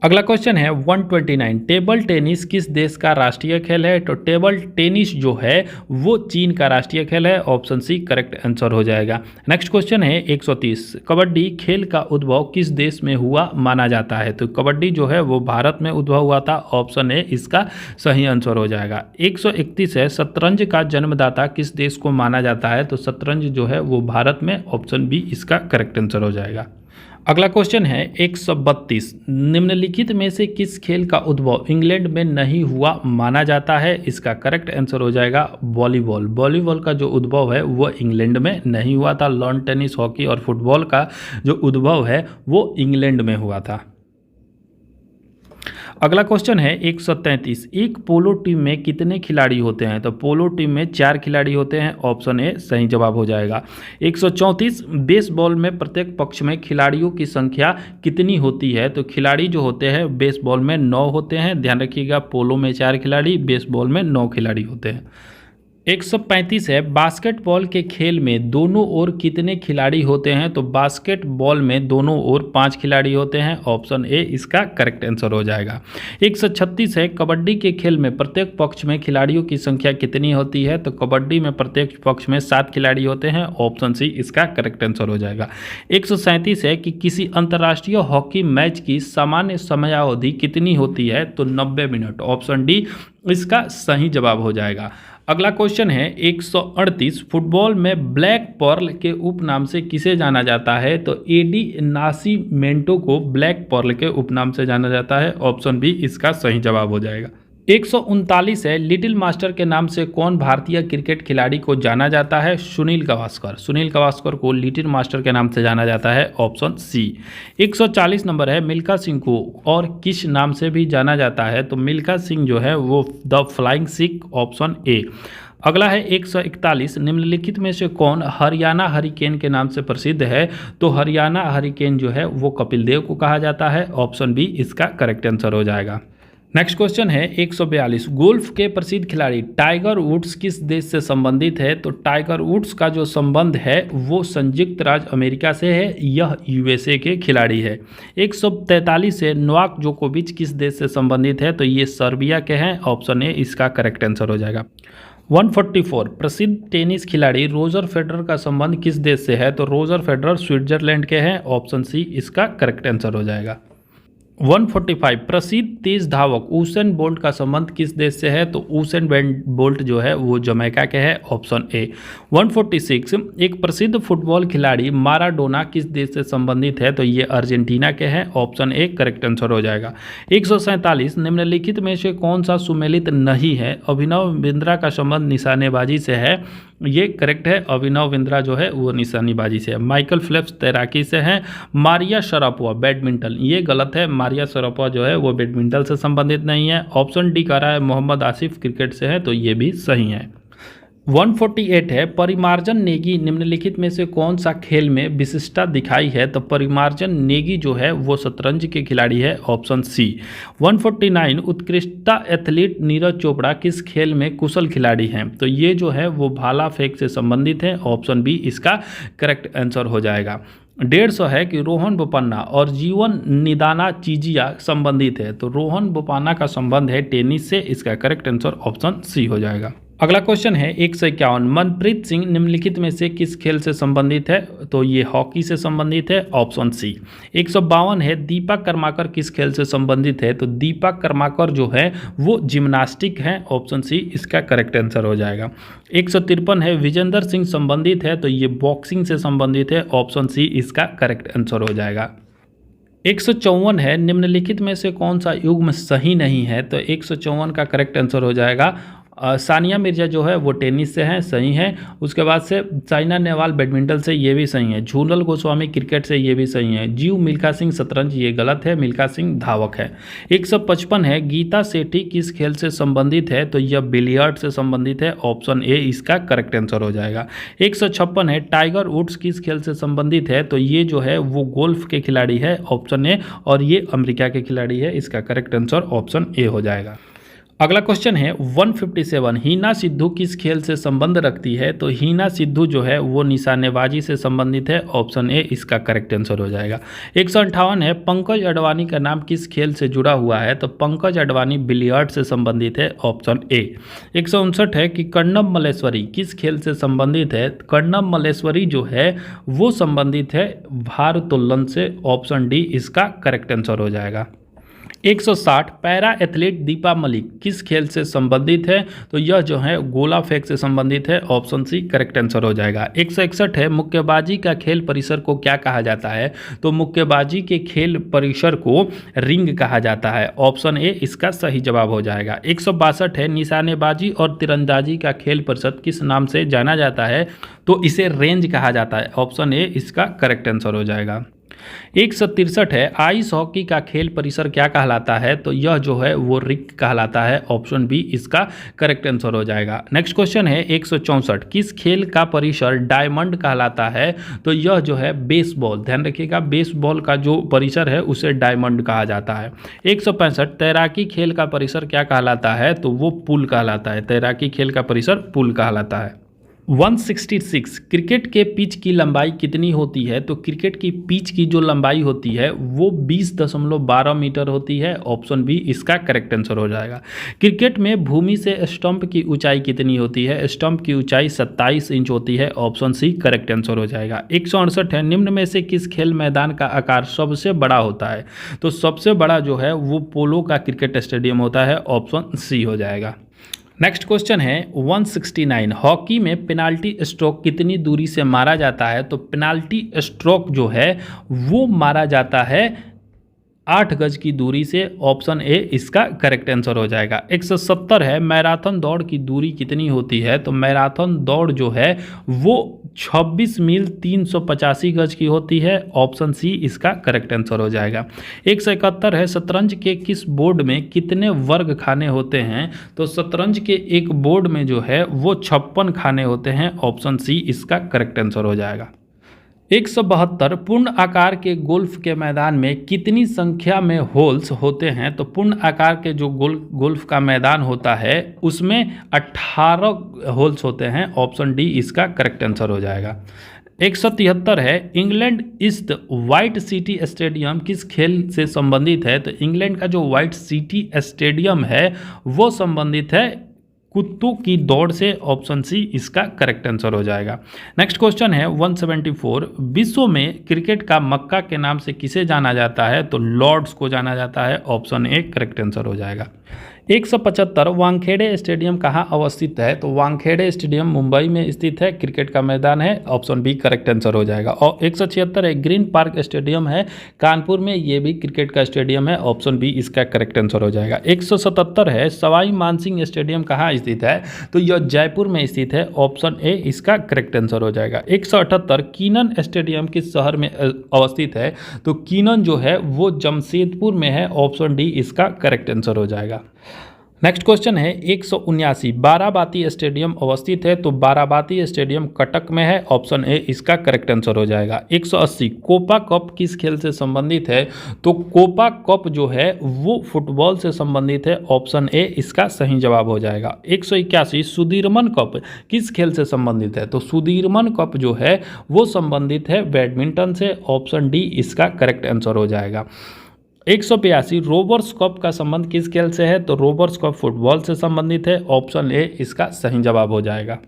अगला क्वेश्चन है 129, टेबल टेनिस किस देश का राष्ट्रीय खेल है? तो टेबल टेनिस जो है वो चीन का राष्ट्रीय खेल है। ऑप्शन सी करेक्ट आंसर हो जाएगा। नेक्स्ट क्वेश्चन है 130, कबड्डी खेल का उद्भव किस देश में हुआ माना जाता है? तो कबड्डी जो है वो भारत में उद्भव हुआ था। ऑप्शन ए इसका सही आंसर हो जाएगा। 131 है, शतरंज का जन्मदाता किस देश को माना जाता है? तो शतरंज जो है वो भारत में। ऑप्शन बी इसका करेक्ट आंसर हो जाएगा। अगला क्वेश्चन है 132, निम्नलिखित में से किस खेल का उद्भव इंग्लैंड में नहीं हुआ माना जाता है? इसका करेक्ट आंसर हो जाएगा वॉलीबॉल। वॉलीबॉल का जो उद्भव है वो इंग्लैंड में नहीं हुआ था। लॉन टेनिस, हॉकी और फुटबॉल का जो उद्भव है वो इंग्लैंड में हुआ था। अगला क्वेश्चन है 133, एक पोलो टीम में कितने खिलाड़ी होते हैं? तो पोलो टीम में 4 खिलाड़ी होते हैं। ऑप्शन ए सही जवाब हो जाएगा। 134, बेसबॉल में प्रत्येक पक्ष में खिलाड़ियों की संख्या कितनी होती है? तो खिलाड़ी जो होते हैं बेसबॉल में 9 होते हैं। ध्यान रखिएगा, पोलो में 4 खिलाड़ी, बेसबॉल में 9 खिलाड़ी होते हैं। 135 है, बास्केटबॉल के खेल में दोनों ओर कितने खिलाड़ी होते हैं? तो बास्केटबॉल में दोनों ओर 5 खिलाड़ी होते हैं। ऑप्शन ए इसका करेक्ट आंसर हो जाएगा। 136 है, कबड्डी के खेल में प्रत्येक पक्ष में खिलाड़ियों की संख्या कितनी होती है? तो कबड्डी में प्रत्येक पक्ष में 7 खिलाड़ी होते हैं। ऑप्शन सी इसका करेक्ट आंसर हो जाएगा। 137 है कि किसी अंतर्राष्ट्रीय हॉकी मैच की सामान्य समयावधि कितनी होती है? तो 90 मिनट। ऑप्शन डी इसका सही जवाब हो जाएगा। अगला क्वेश्चन है 138, फुटबॉल में ब्लैक पर्ल के उपनाम से किसे जाना जाता है? तो एडी नासिमेंटो को ब्लैक पर्ल के उपनाम से जाना जाता है। ऑप्शन बी इसका सही जवाब हो जाएगा। 139 है, लिटिल मास्टर के नाम से कौन भारतीय क्रिकेट खिलाड़ी को जाना जाता है? सुनील गावस्कर। सुनील गावस्कर को लिटिल मास्टर के नाम से जाना जाता है। ऑप्शन सी। 140 नंबर है, मिल्खा सिंह को और किस नाम से भी जाना जाता है? तो मिल्खा सिंह जो है वो the flying Sikh. Option A. अगला है 141, निम्नलिखित में से कौन हरियाणा हरिकेन के नाम से प्रसिद्ध है? तो हरियाणा हरिकेन जो है वो कपिल देव को कहा जाता है। ऑप्शन बी इसका करेक्ट आंसर हो जाएगा। नेक्स्ट क्वेश्चन है 142, गोल्फ के प्रसिद्ध खिलाड़ी टाइगर वुड्स किस देश से संबंधित है? तो टाइगर वुड्स का जो संबंध है वो संयुक्त राज्य अमेरिका से है। यह यूएसए के खिलाड़ी है। 143 है, नोवाक जोकोविच किस देश से संबंधित है? तो ये सर्बिया के हैं। ऑप्शन ए इसका करेक्ट आंसर हो जाएगा। 144, प्रसिद्ध टेनिस खिलाड़ी रोजर फेडरर का संबंध किस देश से है? तो रोजर फेडरर स्विट्जरलैंड के हैं। ऑप्शन सी इसका करेक्ट आंसर हो जाएगा। 145, प्रसिद्ध तेज धावक उसेन बोल्ट का संबंध किस देश से है? तो उसेन बोल्ट जो है वो जमैका के है। Option A. 146, एक प्रसिद्ध फुटबॉल खिलाड़ी माराडोना किस देश से संबंधित है? तो ये अर्जेंटीना के हैं। ऑप्शन ए करेक्ट आंसर हो जाएगा। 147, निम्नलिखित में से कौन सा सुमेलित नहीं है? अभिनव बिंद्रा का संबंध निशानेबाजी से है। ये करेक्ट है, अभिनव बिंद्रा जो है वो निशानेबाजी से है। माइकल फेल्प्स तैराकी से हैं। मारिया शरापोवा बैडमिंटन, ये गलत है। मारिया शरापोवा जो है वो बैडमिंटन से संबंधित नहीं है। ऑप्शन डी कह रहा है मोहम्मद आसिफ क्रिकेट से है, तो ये भी सही है। 148 है, परिमार्जन नेगी निम्नलिखित में से कौन सा खेल में विशिष्टता दिखाई है? तो परिमार्जन नेगी जो है वो शतरंज के खिलाड़ी है, ऑप्शन सी। 149 उत्कृष्टता एथलीट नीरज चोपड़ा किस खेल में कुशल खिलाड़ी हैं? तो ये जो है वो भाला फेंक से संबंधित है, ऑप्शन बी इसका करेक्ट आंसर हो जाएगा। 150 है कि रोहन बोपन्ना और जीवन निदाना चीजिया संबंधित है। तो रोहन बोपन्ना का संबंध है टेनिस से, इसका करेक्ट आंसर ऑप्शन सी हो जाएगा। अगला क्वेश्चन है 151, मनप्रीत सिंह निम्नलिखित में से किस खेल से संबंधित है? तो ये हॉकी से संबंधित है, ऑप्शन सी। 152 है, दीपा कर्माकर किस खेल से संबंधित है? तो दीपा कर्माकर जो है वो जिम्नास्टिक है, ऑप्शन सी इसका करेक्ट आंसर हो जाएगा। 153 है, विजेंद्र सिंह संबंधित है, तो ये बॉक्सिंग से संबंधित है, ऑप्शन सी इसका करेक्ट आंसर हो जाएगा। 154 है, निम्नलिखित में से कौन सा युग्म सही नहीं है? तो 154 का करेक्ट आंसर हो जाएगा सानिया मिर्जा जो है वो टेनिस से हैं, सही है। उसके बाद से साइना नेहवाल बैडमिंटन से, ये भी सही है। झूलल गोस्वामी क्रिकेट से, ये भी सही है। जीव मिल्खा सिंह शतरंज, ये गलत है, मिल्खा सिंह धावक है। 155 है, गीता सेठी किस खेल से संबंधित है? तो यह बिलियर्ड से संबंधित है, ऑप्शन ए इसका करेक्ट आंसर हो जाएगा। 156 है, टाइगर वुड्स किस खेल से संबंधित है? तो ये जो है वो गोल्फ के खिलाड़ी है, ऑप्शन ए, और ये अमेरिका के खिलाड़ी है, इसका करेक्ट आंसर ऑप्शन ए हो जाएगा। अगला क्वेश्चन है 157, हीना सिद्धू किस खेल से संबंध रखती है? तो हीना सिद्धू जो है वो निशानेबाजी से संबंधित है, ऑप्शन ए इसका करेक्ट आंसर हो जाएगा। 158 है, पंकज अडवाणी का नाम किस खेल से जुड़ा हुआ है? तो पंकज अडवाणी बिलियर्ड से संबंधित है, ऑप्शन ए। 159 है कि कर्णम मल्लेश्वरी किस खेल से संबंधित है? कर्णम मल्लेश्वरी जो है वो संबंधित है भारोत्तोलन से, ऑप्शन डी इसका करेक्ट आंसर हो जाएगा। 160 पैरा एथलीट दीपा मलिक किस खेल से संबंधित है? तो यह जो है गोला फेंक से संबंधित है, ऑप्शन सी करेक्ट आंसर हो जाएगा। 161 है, मुक्केबाजी का खेल परिसर को क्या कहा जाता है? तो मुक्केबाजी के खेल परिसर को रिंग कहा जाता है, ऑप्शन ए इसका सही जवाब हो जाएगा। 162 है, निशानेबाजी और तीरंदाजी का खेल परिषद किस नाम से जाना जाता है? तो इसे रेंज कहा जाता है, ऑप्शन ए इसका करेक्ट आंसर हो जाएगा। 163 है, आइस हॉकी का खेल परिसर क्या कहलाता है? तो यह जो है वो रिक कहलाता है, ऑप्शन बी इसका करेक्ट आंसर हो जाएगा। नेक्स्ट क्वेश्चन है 164, किस खेल का परिसर डायमंड कहलाता है? तो यह जो है बेसबॉल, ध्यान रखिएगा, बेसबॉल का जो परिसर है उसे डायमंड कहा जाता है। 165 तैराकी खेल का परिसर क्या कहलाता है? तो वो पूल कहलाता है, तैराकी खेल का परिसर पूल कहलाता है। 166 क्रिकेट के पिच की लंबाई कितनी होती है? तो क्रिकेट की पिच की जो लंबाई होती है वो 20.12 मीटर होती है, ऑप्शन बी इसका करेक्ट आंसर हो जाएगा। क्रिकेट में भूमि से स्टंप की ऊंचाई कितनी होती है? स्टंप की ऊंचाई 27 इंच होती है, ऑप्शन सी करेक्ट आंसर हो जाएगा। 168 है, निम्न में से किस खेल मैदान का आकार सबसे बड़ा होता है? तो सबसे बड़ा जो है वो पोलो का क्रिकेट स्टेडियम होता है, ऑप्शन सी हो जाएगा। नेक्स्ट क्वेश्चन है 169, हॉकी में पेनाल्टी स्ट्रोक कितनी दूरी से मारा जाता है? तो पेनाल्टी स्ट्रोक जो है वो मारा जाता है 8 गज की दूरी से, ऑप्शन ए इसका करेक्ट आंसर हो जाएगा। 170 है, मैराथन दौड़ की दूरी कितनी होती है? तो मैराथन दौड़ जो है वो 26 मील 385 गज की होती है, ऑप्शन सी इसका करेक्ट आंसर हो जाएगा। 171 है, शतरंज के किस बोर्ड में कितने वर्ग खाने होते हैं? तो शतरंज के एक बोर्ड में जो है वो 56 खाने होते हैं, ऑप्शन सी इसका करेक्ट आंसर हो जाएगा। 172 पूर्ण आकार के गोल्फ के मैदान में कितनी संख्या में होल्स होते हैं? तो पूर्ण आकार के जो गोल्फ का मैदान होता है उसमें 18 होल्स होते हैं, ऑप्शन डी इसका करेक्ट आंसर हो जाएगा। 173 है, England east white city stadium किस खेल से संबंधित है? तो इंग्लैंड का जो व्हाइट सिटी स्टेडियम है वो संबंधित है कुत्तों की दौड़ से, ऑप्शन सी इसका करेक्ट आंसर हो जाएगा। नेक्स्ट क्वेश्चन है 174, विश्व में क्रिकेट का मक्का के नाम से किसे जाना जाता है? तो लॉर्ड्स को जाना जाता है, ऑप्शन ए करेक्ट आंसर हो जाएगा। 175 वानखेड़े स्टेडियम कहाँ अवस्थित है? तो वानखेड़े स्टेडियम मुंबई में स्थित है, क्रिकेट का मैदान है, ऑप्शन बी करेक्ट आंसर हो जाएगा। और 176 है, ग्रीन पार्क स्टेडियम है कानपुर में, ये भी क्रिकेट का स्टेडियम है, ऑप्शन बी इसका करेक्ट आंसर हो जाएगा। 177 है, सवाई मानसिंह स्टेडियम कहाँ स्थित है? तो यह जयपुर में स्थित है, ऑप्शन ए इसका करेक्ट आंसर हो जाएगा। 178 कीनन स्टेडियम किस शहर में अवस्थित है? तो कीनन जो है वो जमशेदपुर में है, ऑप्शन डी इसका करेक्ट आंसर हो जाएगा। नेक्स्ट क्वेश्चन है 179, बाराबाती स्टेडियम अवस्थित है, तो बाराबाती स्टेडियम कटक में है, ऑप्शन ए इसका करेक्ट आंसर हो जाएगा। 180, कोपा कप किस खेल से संबंधित है, तो कोपा कप जो है वो फुटबॉल से संबंधित है, ऑप्शन ए इसका सही जवाब हो जाएगा। 181, सुदीरमन कप किस खेल से संबंधित है, तो सुदीरमन कप जो है वो संबंधित है बैडमिंटन से, ऑप्शन डी इसका करेक्ट आंसर हो जाएगा। 182, रोबर्स कप का संबंध किस खेल से है, तो रोबर्स कप फुटबॉल से संबंधित है, ऑप्शन ए इसका सही जवाब हो जाएगा।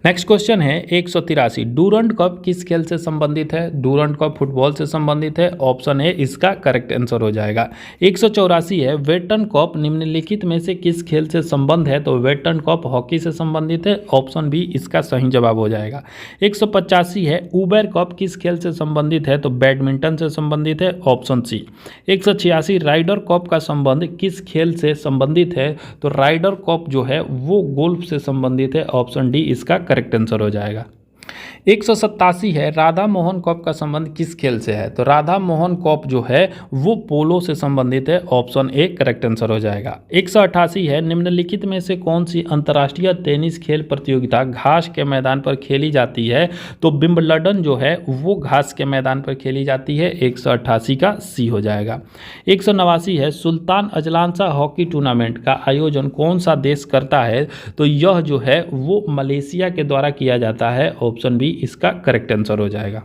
नेक्स्ट क्वेश्चन है 183, डूरंड कप किस खेल से संबंधित है, डूरंड कप फुटबॉल से संबंधित है, ऑप्शन ए इसका करेक्ट आंसर हो जाएगा। 184 है, वेटन कप निम्नलिखित में से किस खेल से संबंध है, तो वेटन कप हॉकी से संबंधित है, ऑप्शन बी इसका सही जवाब हो जाएगा। 185 है, उबेर कप किस खेल से संबंधित है, तो बैडमिंटन से संबंधित है, ऑप्शन सी। 186, राइडर कप का संबंध किस खेल से संबंधित है, तो राइडर कप जो है वो गोल्फ से संबंधित है, ऑप्शन डी इसका करेक्ट आंसर हो जाएगा। 187 है, राधा मोहन कप का संबंध किस खेल से है, तो राधा मोहन कप जो है वो पोलो से संबंधित है, ऑप्शन ए करेक्ट आंसर हो जाएगा। 188 है, निम्नलिखित में से कौन सी अंतर्राष्ट्रीय टेनिस खेल प्रतियोगिता घास के मैदान पर खेली जाती है, तो विंबलडन जो है वो घास के मैदान पर खेली जाती है, 188 का सी हो जाएगा। 189 है, Sultan Azlan Shah hockey tournament का आयोजन कौन सा देश करता है, तो यह जो है वो मलेशिया के द्वारा किया जाता है, ऑप्शन बी इसका करेक्ट आंसर हो जाएगा।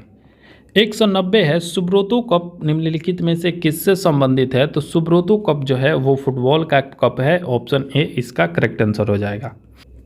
190 है, सुब्रोतो कप निम्नलिखित में से किससे संबंधित है, तो सुब्रोतो कप जो है वो फुटबॉल का कप है, ऑप्शन ए इसका करेक्ट आंसर हो जाएगा।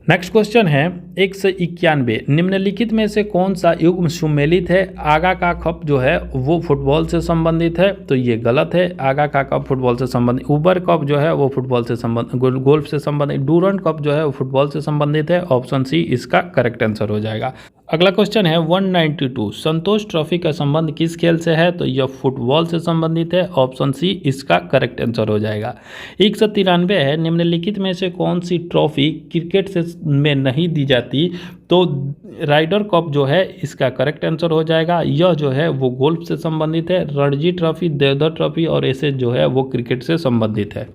नेक्स्ट क्वेश्चन है 191, निम्नलिखित में से कौन सा युग्म सुमेलित है, आगा का कप जो है वो फुटबॉल से संबंधित है, तो ये गलत है, आगा का कप फुटबॉल से संबंधित, उबर कप जो है वो फुटबॉल से संबंधित, गोल्फ से संबंधित, डूरंड कप जो है वो फुटबॉल से संबंधित है, ऑप्शन सी इसका करेक्ट आंसर हो जाएगा। अगला क्वेश्चन है 192, संतोष ट्रॉफी का संबंध किस खेल से है, तो यह फुटबॉल से संबंधित है, ऑप्शन सी इसका करेक्ट आंसर हो जाएगा। 193 है, निम्नलिखित में से कौन सी ट्रॉफी क्रिकेट से में नहीं दी जाती, तो राइडर कप जो है इसका करेक्ट आंसर हो जाएगा। यह जो है वो गोल्फ से संबंधित है, रणजी ट्रॉफी, देवधर ट्रॉफी और ऐसे जो है वो क्रिकेट से संबंधित है।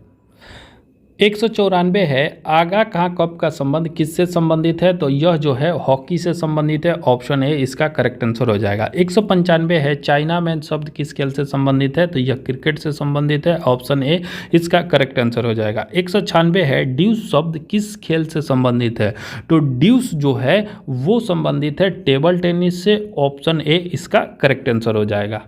194 है, आगा खां कप का संबंध किससे संबंधित है, तो यह जो है हॉकी से संबंधित है, ऑप्शन ए इसका करेक्ट आंसर हो जाएगा। 195 है, चाइना मैन शब्द किस खेल से संबंधित है, तो यह क्रिकेट से संबंधित है, ऑप्शन ए इसका करेक्ट आंसर हो जाएगा। 196 है, ड्यूस शब्द किस खेल से संबंधित है, तो ड्यूस जो है वो संबंधित है टेबल टेनिस से, ऑप्शन ए इसका करेक्ट आंसर हो जाएगा।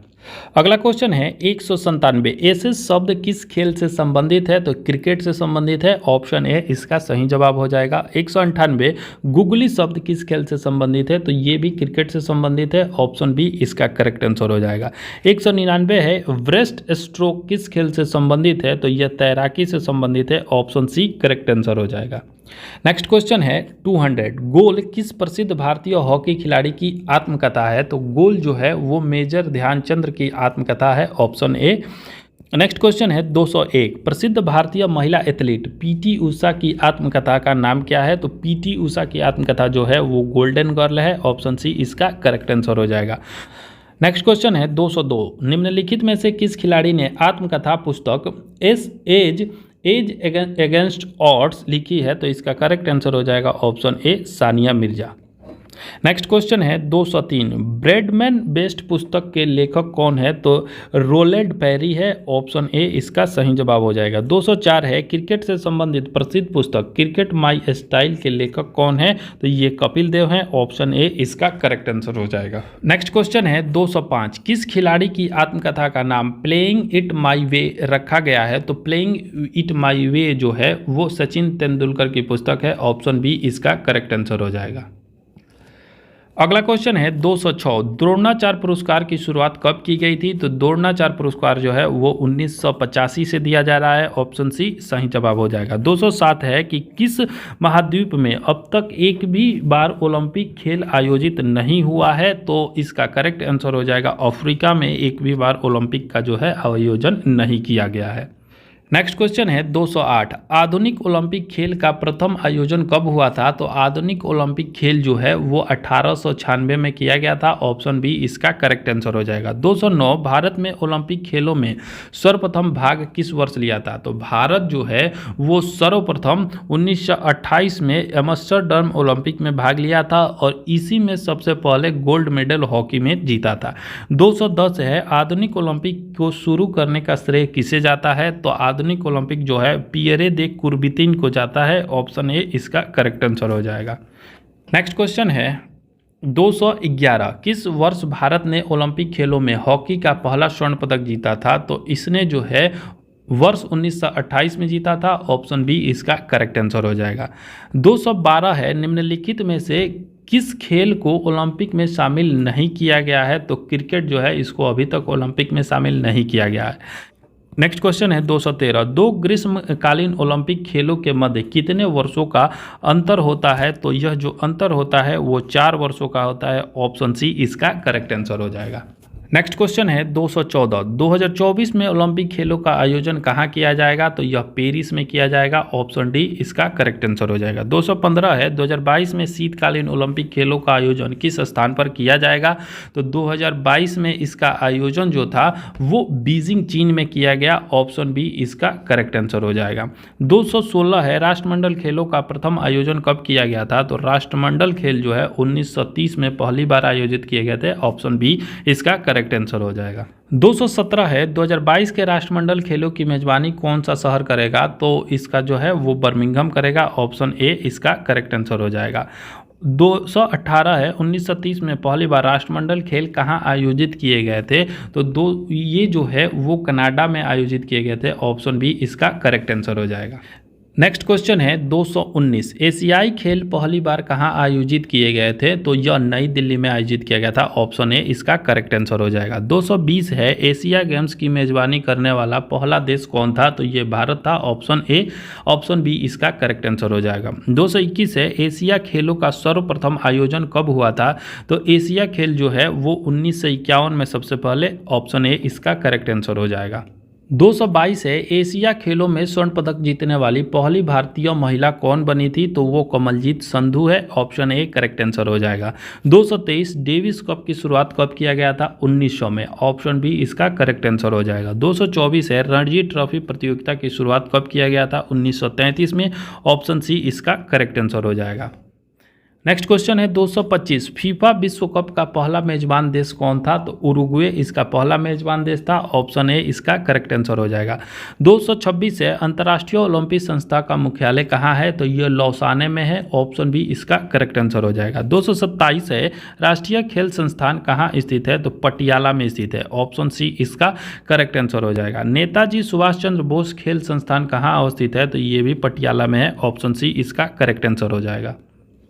अगला क्वेश्चन है 197, एसेस शब्द किस खेल से संबंधित है, तो क्रिकेट से संबंधित है, ऑप्शन ए इसका सही जवाब हो जाएगा। 198, गुगली शब्द किस खेल से संबंधित है, तो ये भी क्रिकेट से संबंधित है, ऑप्शन बी इसका करेक्ट आंसर हो जाएगा। 199 है, ब्रेस्ट स्ट्रोक किस खेल से संबंधित है, तो यह तैराकी से संबंधित है, ऑप्शन सी करेक्ट आंसर हो जाएगा। नेक्स्ट क्वेश्चन है 200, गोल किस प्रसिद्ध भारतीय हॉकी खिलाड़ी की आत्मकथा है, तो गोल जो है वो मेजर ध्यानचंद की आत्मकथा है, ऑप्शन ए। नेक्स्ट क्वेश्चन है 201, प्रसिद्ध भारतीय महिला एथलीट पीटी उषा की आत्मकथा का नाम क्या है, तो पीटी उषा की आत्मकथा जो है वो गोल्डन गर्ल है, ऑप्शन सी इसका करेक्ट आंसर हो जाएगा। नेक्स्ट क्वेश्चन है 202, निम्नलिखित में से किस खिलाड़ी ने आत्मकथा पुस्तक एज अगेंस्ट ऑड्स लिखी है, तो इसका करेक्ट आंसर हो जाएगा, option A Sania Mirza. Next question है 203, ब्रैडमैन बेस्ट पुस्तक के लेखक कौन है, तो रोलैंड पेरी है, ऑप्शन ए इसका सही जवाब हो जाएगा। 204 है, क्रिकेट से संबंधित प्रसिद्ध पुस्तक क्रिकेट माई स्टाइल के लेखक कौन है, तो ये कपिल देव हैं, ऑप्शन ए इसका करेक्ट आंसर हो जाएगा। नेक्स्ट क्वेश्चन है 205, किस खिलाड़ी की आत्मकथा का नाम प्लेइंग इट माई वे रखा गया है, तो प्लेइंग इट माई वे जो है वो सचिन तेंदुलकर की पुस्तक है, ऑप्शन बी इसका करेक्ट आंसर हो जाएगा। अगला क्वेश्चन है 206, द्रोणाचार्य पुरस्कार की शुरुआत कब की गई थी, तो द्रोणाचार्य पुरस्कार जो है वो 1985 से दिया जा रहा है, ऑप्शन सी सही जवाब हो जाएगा। 207 है कि किस महाद्वीप में अब तक एक भी बार ओलंपिक खेल आयोजित नहीं हुआ है, तो इसका करेक्ट आंसर हो जाएगा अफ्रीका में एक भी बार ओलंपिक का जो है आयोजन नहीं किया गया है। नेक्स्ट क्वेश्चन है 208। आधुनिक ओलंपिक खेल का प्रथम आयोजन कब हुआ था? तो आधुनिक ओलंपिक खेल जो है वो 1896 में किया गया था। ऑप्शन बी इसका करेक्ट आंसर हो जाएगा। 209। भारत में ओलंपिक खेलों में सर्वप्रथम भाग किस वर्ष लिया था? तो भारत जो है वो सर्वप्रथम 1928 में एम्स्टर्डम ओलंपिक में भाग लिया था और इसी में सबसे पहले गोल्ड मेडल हॉकी में जीता था। 210 है आधुनिक ओलंपिक को शुरू करने का श्रेय किसे जाता है? तो आधुनिक ओलंपिक जो है पियरे दे कुर्बितिन को जाता है। ऑप्शन ए इसका करेक्ट आंसर हो जाएगा। नेक्स्ट क्वेश्चन है 211। किस वर्ष भारत ने ओलंपिक खेलों में हॉकी का पहला स्वर्ण पदक जीता था? तो इसने जो है वर्ष 1928 में जीता था। ऑप्शन बी इसका करेक्ट आंसर हो जाएगा। 212 है निम्नलिखित में से किस खेल को ओलंपिक में शामिल नहीं किया गया है? तो क्रिकेट जो है इसको अभी तक ओलंपिक में शामिल नहीं किया गया है। नेक्स्ट क्वेश्चन है 213। दो ग्रीष्मकालीन ओलंपिक खेलों के मध्य कितने वर्षों का अंतर होता है? तो यह जो अंतर होता है वो 4 वर्षों का होता है। ऑप्शन सी इसका करेक्ट आंसर हो जाएगा। नेक्स्ट क्वेश्चन है 214। 2024 में ओलंपिक खेलों का आयोजन कहाँ किया जाएगा? तो यह पेरिस में किया जाएगा। ऑप्शन डी इसका करेक्ट आंसर हो जाएगा। 215 है 2022 में शीतकालीन ओलंपिक खेलों का आयोजन किस स्थान पर किया जाएगा? तो 2022 में इसका आयोजन जो था वो बीजिंग चीन में किया गया। ऑप्शन बी इसका करेक्ट आंसर हो जाएगा। 216 है राष्ट्रमंडल खेलों का प्रथम आयोजन कब किया गया था? तो राष्ट्रमंडल खेल जो है 1930 में पहली बार आयोजित किए गए थे। ऑप्शन बी इसका करेक्ट आंसर हो जाएगा। 217 है 2022 के राष्ट्रमंडल खेलों की मेजबानी कौन सा शहर करेगा? तो इसका जो है वो बर्मिंघम करेगा। ऑप्शन ए इसका करेक्ट आंसर हो जाएगा। 218 है 1930 में पहली बार राष्ट्रमंडल खेल कहाँ आयोजित किए गए थे? तो ये जो है वो कनाडा में आयोजित किए गए थे। ऑप्शन बी इसका करेक्ट आंसर हो जाएगा। नेक्स्ट क्वेश्चन है 219। एशियाई खेल पहली बार कहाँ आयोजित किए गए थे? तो यह नई दिल्ली में आयोजित किया गया था। ऑप्शन ए इसका करेक्ट आंसर हो जाएगा। 220 है एशिया गेम्स की मेजबानी करने वाला पहला देश कौन था? तो ये भारत था। Option A. ऑप्शन बी इसका करेक्ट आंसर हो जाएगा। 221 है एशिया खेलों का सर्वप्रथम आयोजन कब हुआ था? तो एशिया खेल जो है वो 1951 में सबसे पहले। ऑप्शन ए इसका करेक्ट आंसर हो जाएगा। 222 है एशिया खेलों में स्वर्ण पदक जीतने वाली पहली भारतीय महिला कौन बनी थी? तो वो कमलजीत संधू है। ऑप्शन ए करेक्ट आंसर हो जाएगा। 223 डेविस कप की शुरुआत कब किया गया था? 1900 में। ऑप्शन बी इसका करेक्ट आंसर हो जाएगा। 224 है रणजी ट्रॉफी प्रतियोगिता की शुरुआत कब किया गया था? 1933 में। ऑप्शन सी इसका करेक्ट आंसर हो जाएगा। नेक्स्ट क्वेश्चन है 225। फीफा विश्व कप का पहला मेजबान देश कौन था? तो उरुग्वे इसका पहला मेजबान देश था। ऑप्शन ए इसका करेक्ट आंसर हो जाएगा। 226 है अंतर्राष्ट्रीय ओलंपिक संस्था का मुख्यालय कहाँ है? तो ये लौसाने में है। ऑप्शन बी इसका करेक्ट आंसर हो जाएगा। 227 है राष्ट्रीय खेल संस्थान कहाँ स्थित है? तो पटियाला में स्थित है। ऑप्शन सी इसका करेक्ट आंसर हो जाएगा। नेताजी सुभाष चंद्र बोस खेल संस्थान कहाँ अवस्थित है? तो ये भी पटियाला में है। ऑप्शन सी इसका करेक्ट आंसर हो जाएगा।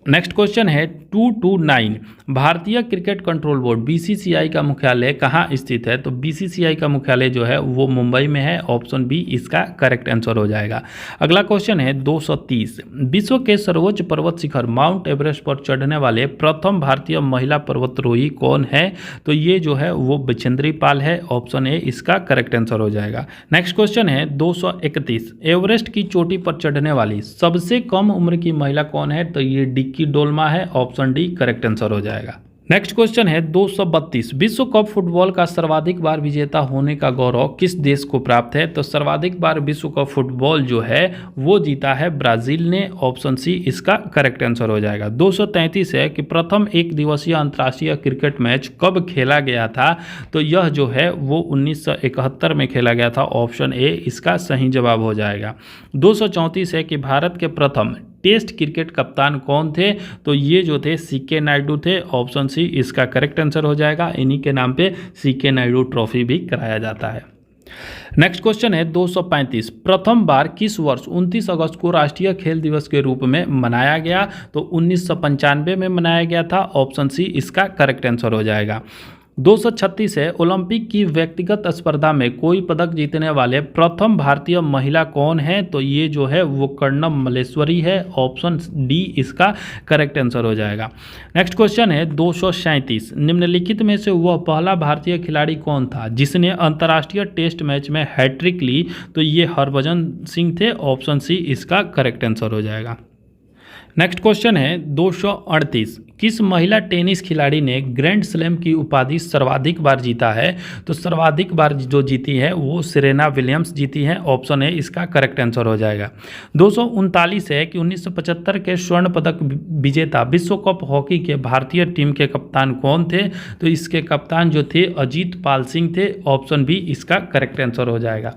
नेक्स्ट क्वेश्चन है 229। भारतीय क्रिकेट कंट्रोल बोर्ड बीसीसीआई का मुख्यालय कहाँ स्थित है? तो बीसीसीआई का मुख्यालय जो है वो मुंबई में है। ऑप्शन बी इसका करेक्ट आंसर हो जाएगा। अगला क्वेश्चन है 230। विश्व के सर्वोच्च पर्वत शिखर माउंट एवरेस्ट पर चढ़ने वाले प्रथम भारतीय महिला पर्वतारोही कौन है? तो ये जो है वो बछेंद्री पाल है। ऑप्शन ए इसका करेक्ट आंसर हो जाएगा। नेक्स्ट क्वेश्चन है 231। एवरेस्ट की चोटी पर चढ़ने वाली सबसे कम उम्र की महिला कौन है? तो ये डिक्की डोल्मा है। ऑप्शन डी करेक्ट आंसर हो जाएगा। नेक्स्ट क्वेश्चन है 232। विश्व कप फुटबॉल का सर्वाधिक बार विजेता होने का गौरव किस देश को प्राप्त है? तो सर्वाधिक बार विश्व कप फुटबॉल जो है वो जीता है ब्राजील ने। ऑप्शन सी इसका करेक्ट आंसर हो जाएगा। 233 है कि प्रथम एक दिवसीय अंतर्राष्ट्रीय क्रिकेट मैच कब खेला गया था? तो यह जो है वो 1971 में खेला गया था। ऑप्शन ए इसका सही जवाब हो जाएगा। 234 है कि भारत के प्रथम टेस्ट क्रिकेट कप्तान कौन थे? तो ये जो थे सीके नायडू थे। ऑप्शन सी इसका करेक्ट आंसर हो जाएगा। इन्हीं के नाम पे सीके नायडू ट्रॉफी भी कराया जाता है। नेक्स्ट क्वेश्चन है 235। प्रथम बार किस वर्ष 29 अगस्त को राष्ट्रीय खेल दिवस के रूप में मनाया गया? तो 1995 में मनाया गया था। ऑप्शन सी इसका करेक्ट आंसर हो जाएगा। 236 है, ओलंपिक की व्यक्तिगत स्पर्धा में कोई पदक जीतने वाले प्रथम भारतीय महिला कौन है? तो ये जो है वो कर्णम मल्लेश्वरी है। ऑप्शन डी इसका करेक्ट आंसर हो जाएगा। नेक्स्ट क्वेश्चन है 237, निम्नलिखित में से वह पहला भारतीय खिलाड़ी कौन था जिसने अंतर्राष्ट्रीय टेस्ट मैच में हैट्रिक ली? तो ये हरभजन सिंह थे। ऑप्शन सी इसका करेक्ट आंसर हो जाएगा। नेक्स्ट क्वेश्चन है 238, किस महिला टेनिस खिलाड़ी ने ग्रैंड स्लैम की उपाधि सर्वाधिक बार जीता है? तो सर्वाधिक बार जो जीती है वो सेरेना विलियम्स जीती है। ऑप्शन ए इसका करेक्ट आंसर हो जाएगा। 239 है कि 1975 के स्वर्ण पदक विजेता विश्व कप हॉकी के भारतीय टीम के कप्तान कौन थे? तो इसके कप्तान जो थे अजीत पाल सिंह थे। ऑप्शन बी इसका करेक्ट आंसर हो जाएगा।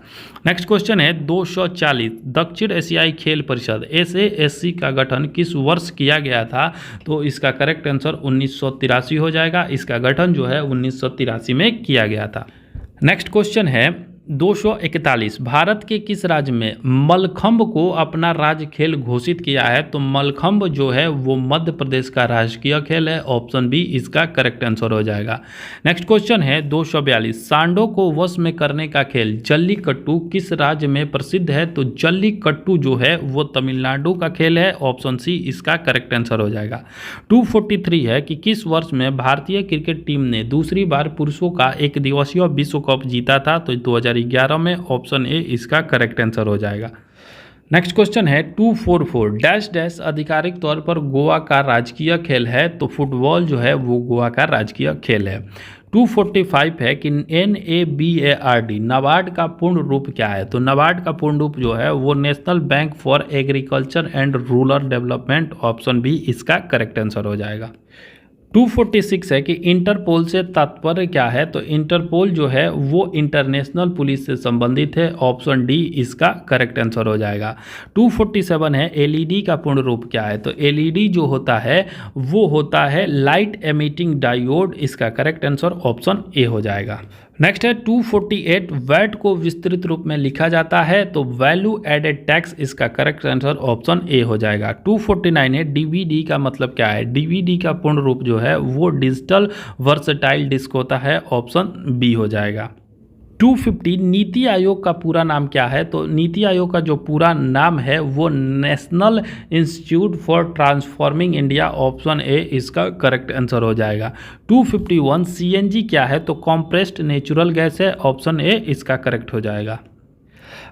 नेक्स्ट क्वेश्चन है 240, दक्षिण एशियाई खेल परिषद SASC का गठन किस वर्ष किया गया था? तो इसका करेक्ट आंसर 1983 हो जाएगा। इसका गठन जो है 1983 में किया गया था। नेक्स्ट क्वेश्चन है 241, भारत के किस राज्य में मलखंभ को अपना राज्य खेल घोषित किया है? तो मलखंभ जो है वो मध्य प्रदेश का राजकीय खेल है। ऑप्शन बी इसका करेक्ट आंसर हो जाएगा। नेक्स्ट क्वेश्चन है 242, सांडों को वश में करने का खेल जल्लीकट्टू किस राज्य में प्रसिद्ध है? तो जल्लीकट्टू जो है वो तमिलनाडु का खेल है। ऑप्शन सी इसका करेक्ट आंसर हो जाएगा। 243 है कि किस वर्ष में भारतीय क्रिकेट टीम ने दूसरी बार पुरुषों का एक दिवसीय विश्व कप जीता था? तो 2011 में। ऑप्शन ए इसका करेक्ट आंसर हो जाएगा। नेक्स्ट क्वेश्चन है 244, डैश डैश आधिकारिक तौर पर गोवा का राजकीय खेल है? तो फुटबॉल जो है वो गोवा का राजकीय खेल है। 245 है कि NABARD नाबार्ड का पूर्ण रूप क्या है? तो नाबार्ड का पूर्ण रूप जो है वो national bank for agriculture and rural development. Option B इसका करेक्ट आंसर हो जाएगा। 246 है कि इंटरपोल से तात्पर्य क्या है? तो इंटरपोल जो है वो इंटरनेशनल पुलिस से संबंधित है। ऑप्शन डी इसका करेक्ट आंसर हो जाएगा। 247 है LED का पूर्ण रूप क्या है? तो LED जो होता है वो होता है लाइट एमिटिंग डायोड। इसका करेक्ट आंसर ऑप्शन ए हो जाएगा। नेक्स्ट है 248, वैट को विस्तृत रूप में लिखा जाता है? तो वैल्यू एडेड टैक्स। इसका करेक्ट आंसर ऑप्शन ए हो जाएगा। 249 है DVD का मतलब क्या है? DVD का पूर्ण रूप जो है वो डिजिटल वर्सटाइल डिस्क होता है। ऑप्शन बी हो जाएगा। 250, नीति आयोग का पूरा नाम क्या है? तो नीति आयोग का जो पूरा नाम है वो national institute for transforming India. Option A इसका करेक्ट आंसर हो जाएगा। 251, CNG क्या है? तो कॉम्प्रेस्ड नेचुरल गैस है। ऑप्शन ए इसका करेक्ट हो जाएगा।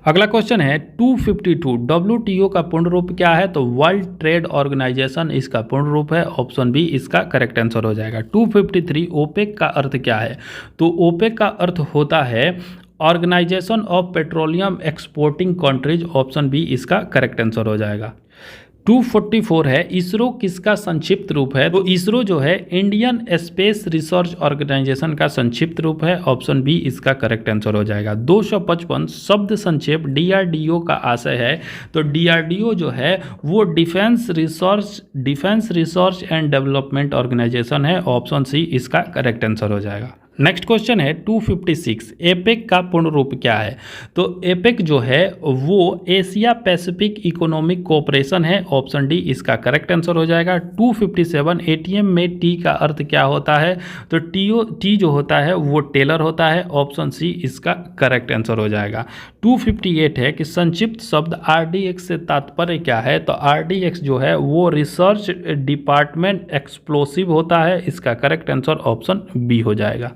अगला क्वेश्चन है 252, WTO का पूर्ण रूप क्या है? तो वर्ल्ड ट्रेड ऑर्गेनाइजेशन इसका पूर्ण रूप है। ऑप्शन बी इसका करेक्ट आंसर हो जाएगा। 253, ओपेक का अर्थ क्या है? तो ओपेक का अर्थ होता है organisation of petroleum exporting countries. Option B इसका करेक्ट आंसर हो जाएगा। 244 है, इसरो किसका संक्षिप्त रूप है? तो इसरो जो है इंडियन स्पेस रिसर्च ऑर्गेनाइजेशन का संक्षिप्त रूप है। ऑप्शन बी इसका करेक्ट आंसर हो जाएगा। 255, शब्द संक्षेप DRDO का आशय है? तो DRDO जो है वो defence research and development organisation है। ऑप्शन सी इसका करेक्ट आंसर हो जाएगा। नेक्स्ट क्वेश्चन है 256, एपेक का पूर्ण रूप क्या है? तो एपेक जो है वो एशिया पैसिफिक इकोनॉमिक कोऑपरेशन है। ऑप्शन डी इसका करेक्ट आंसर हो जाएगा। 257, ATM में T का अर्थ क्या होता है? तो T जो होता है वो टेलर होता है। ऑप्शन सी इसका करेक्ट आंसर हो जाएगा। 258 है कि संक्षिप्त शब्द RDX से तात्पर्य क्या है? तो RDX जो है वो रिसर्च डिपार्टमेंट एक्सप्लोसिव होता है। इसका करेक्ट आंसर ऑप्शन बी हो जाएगा।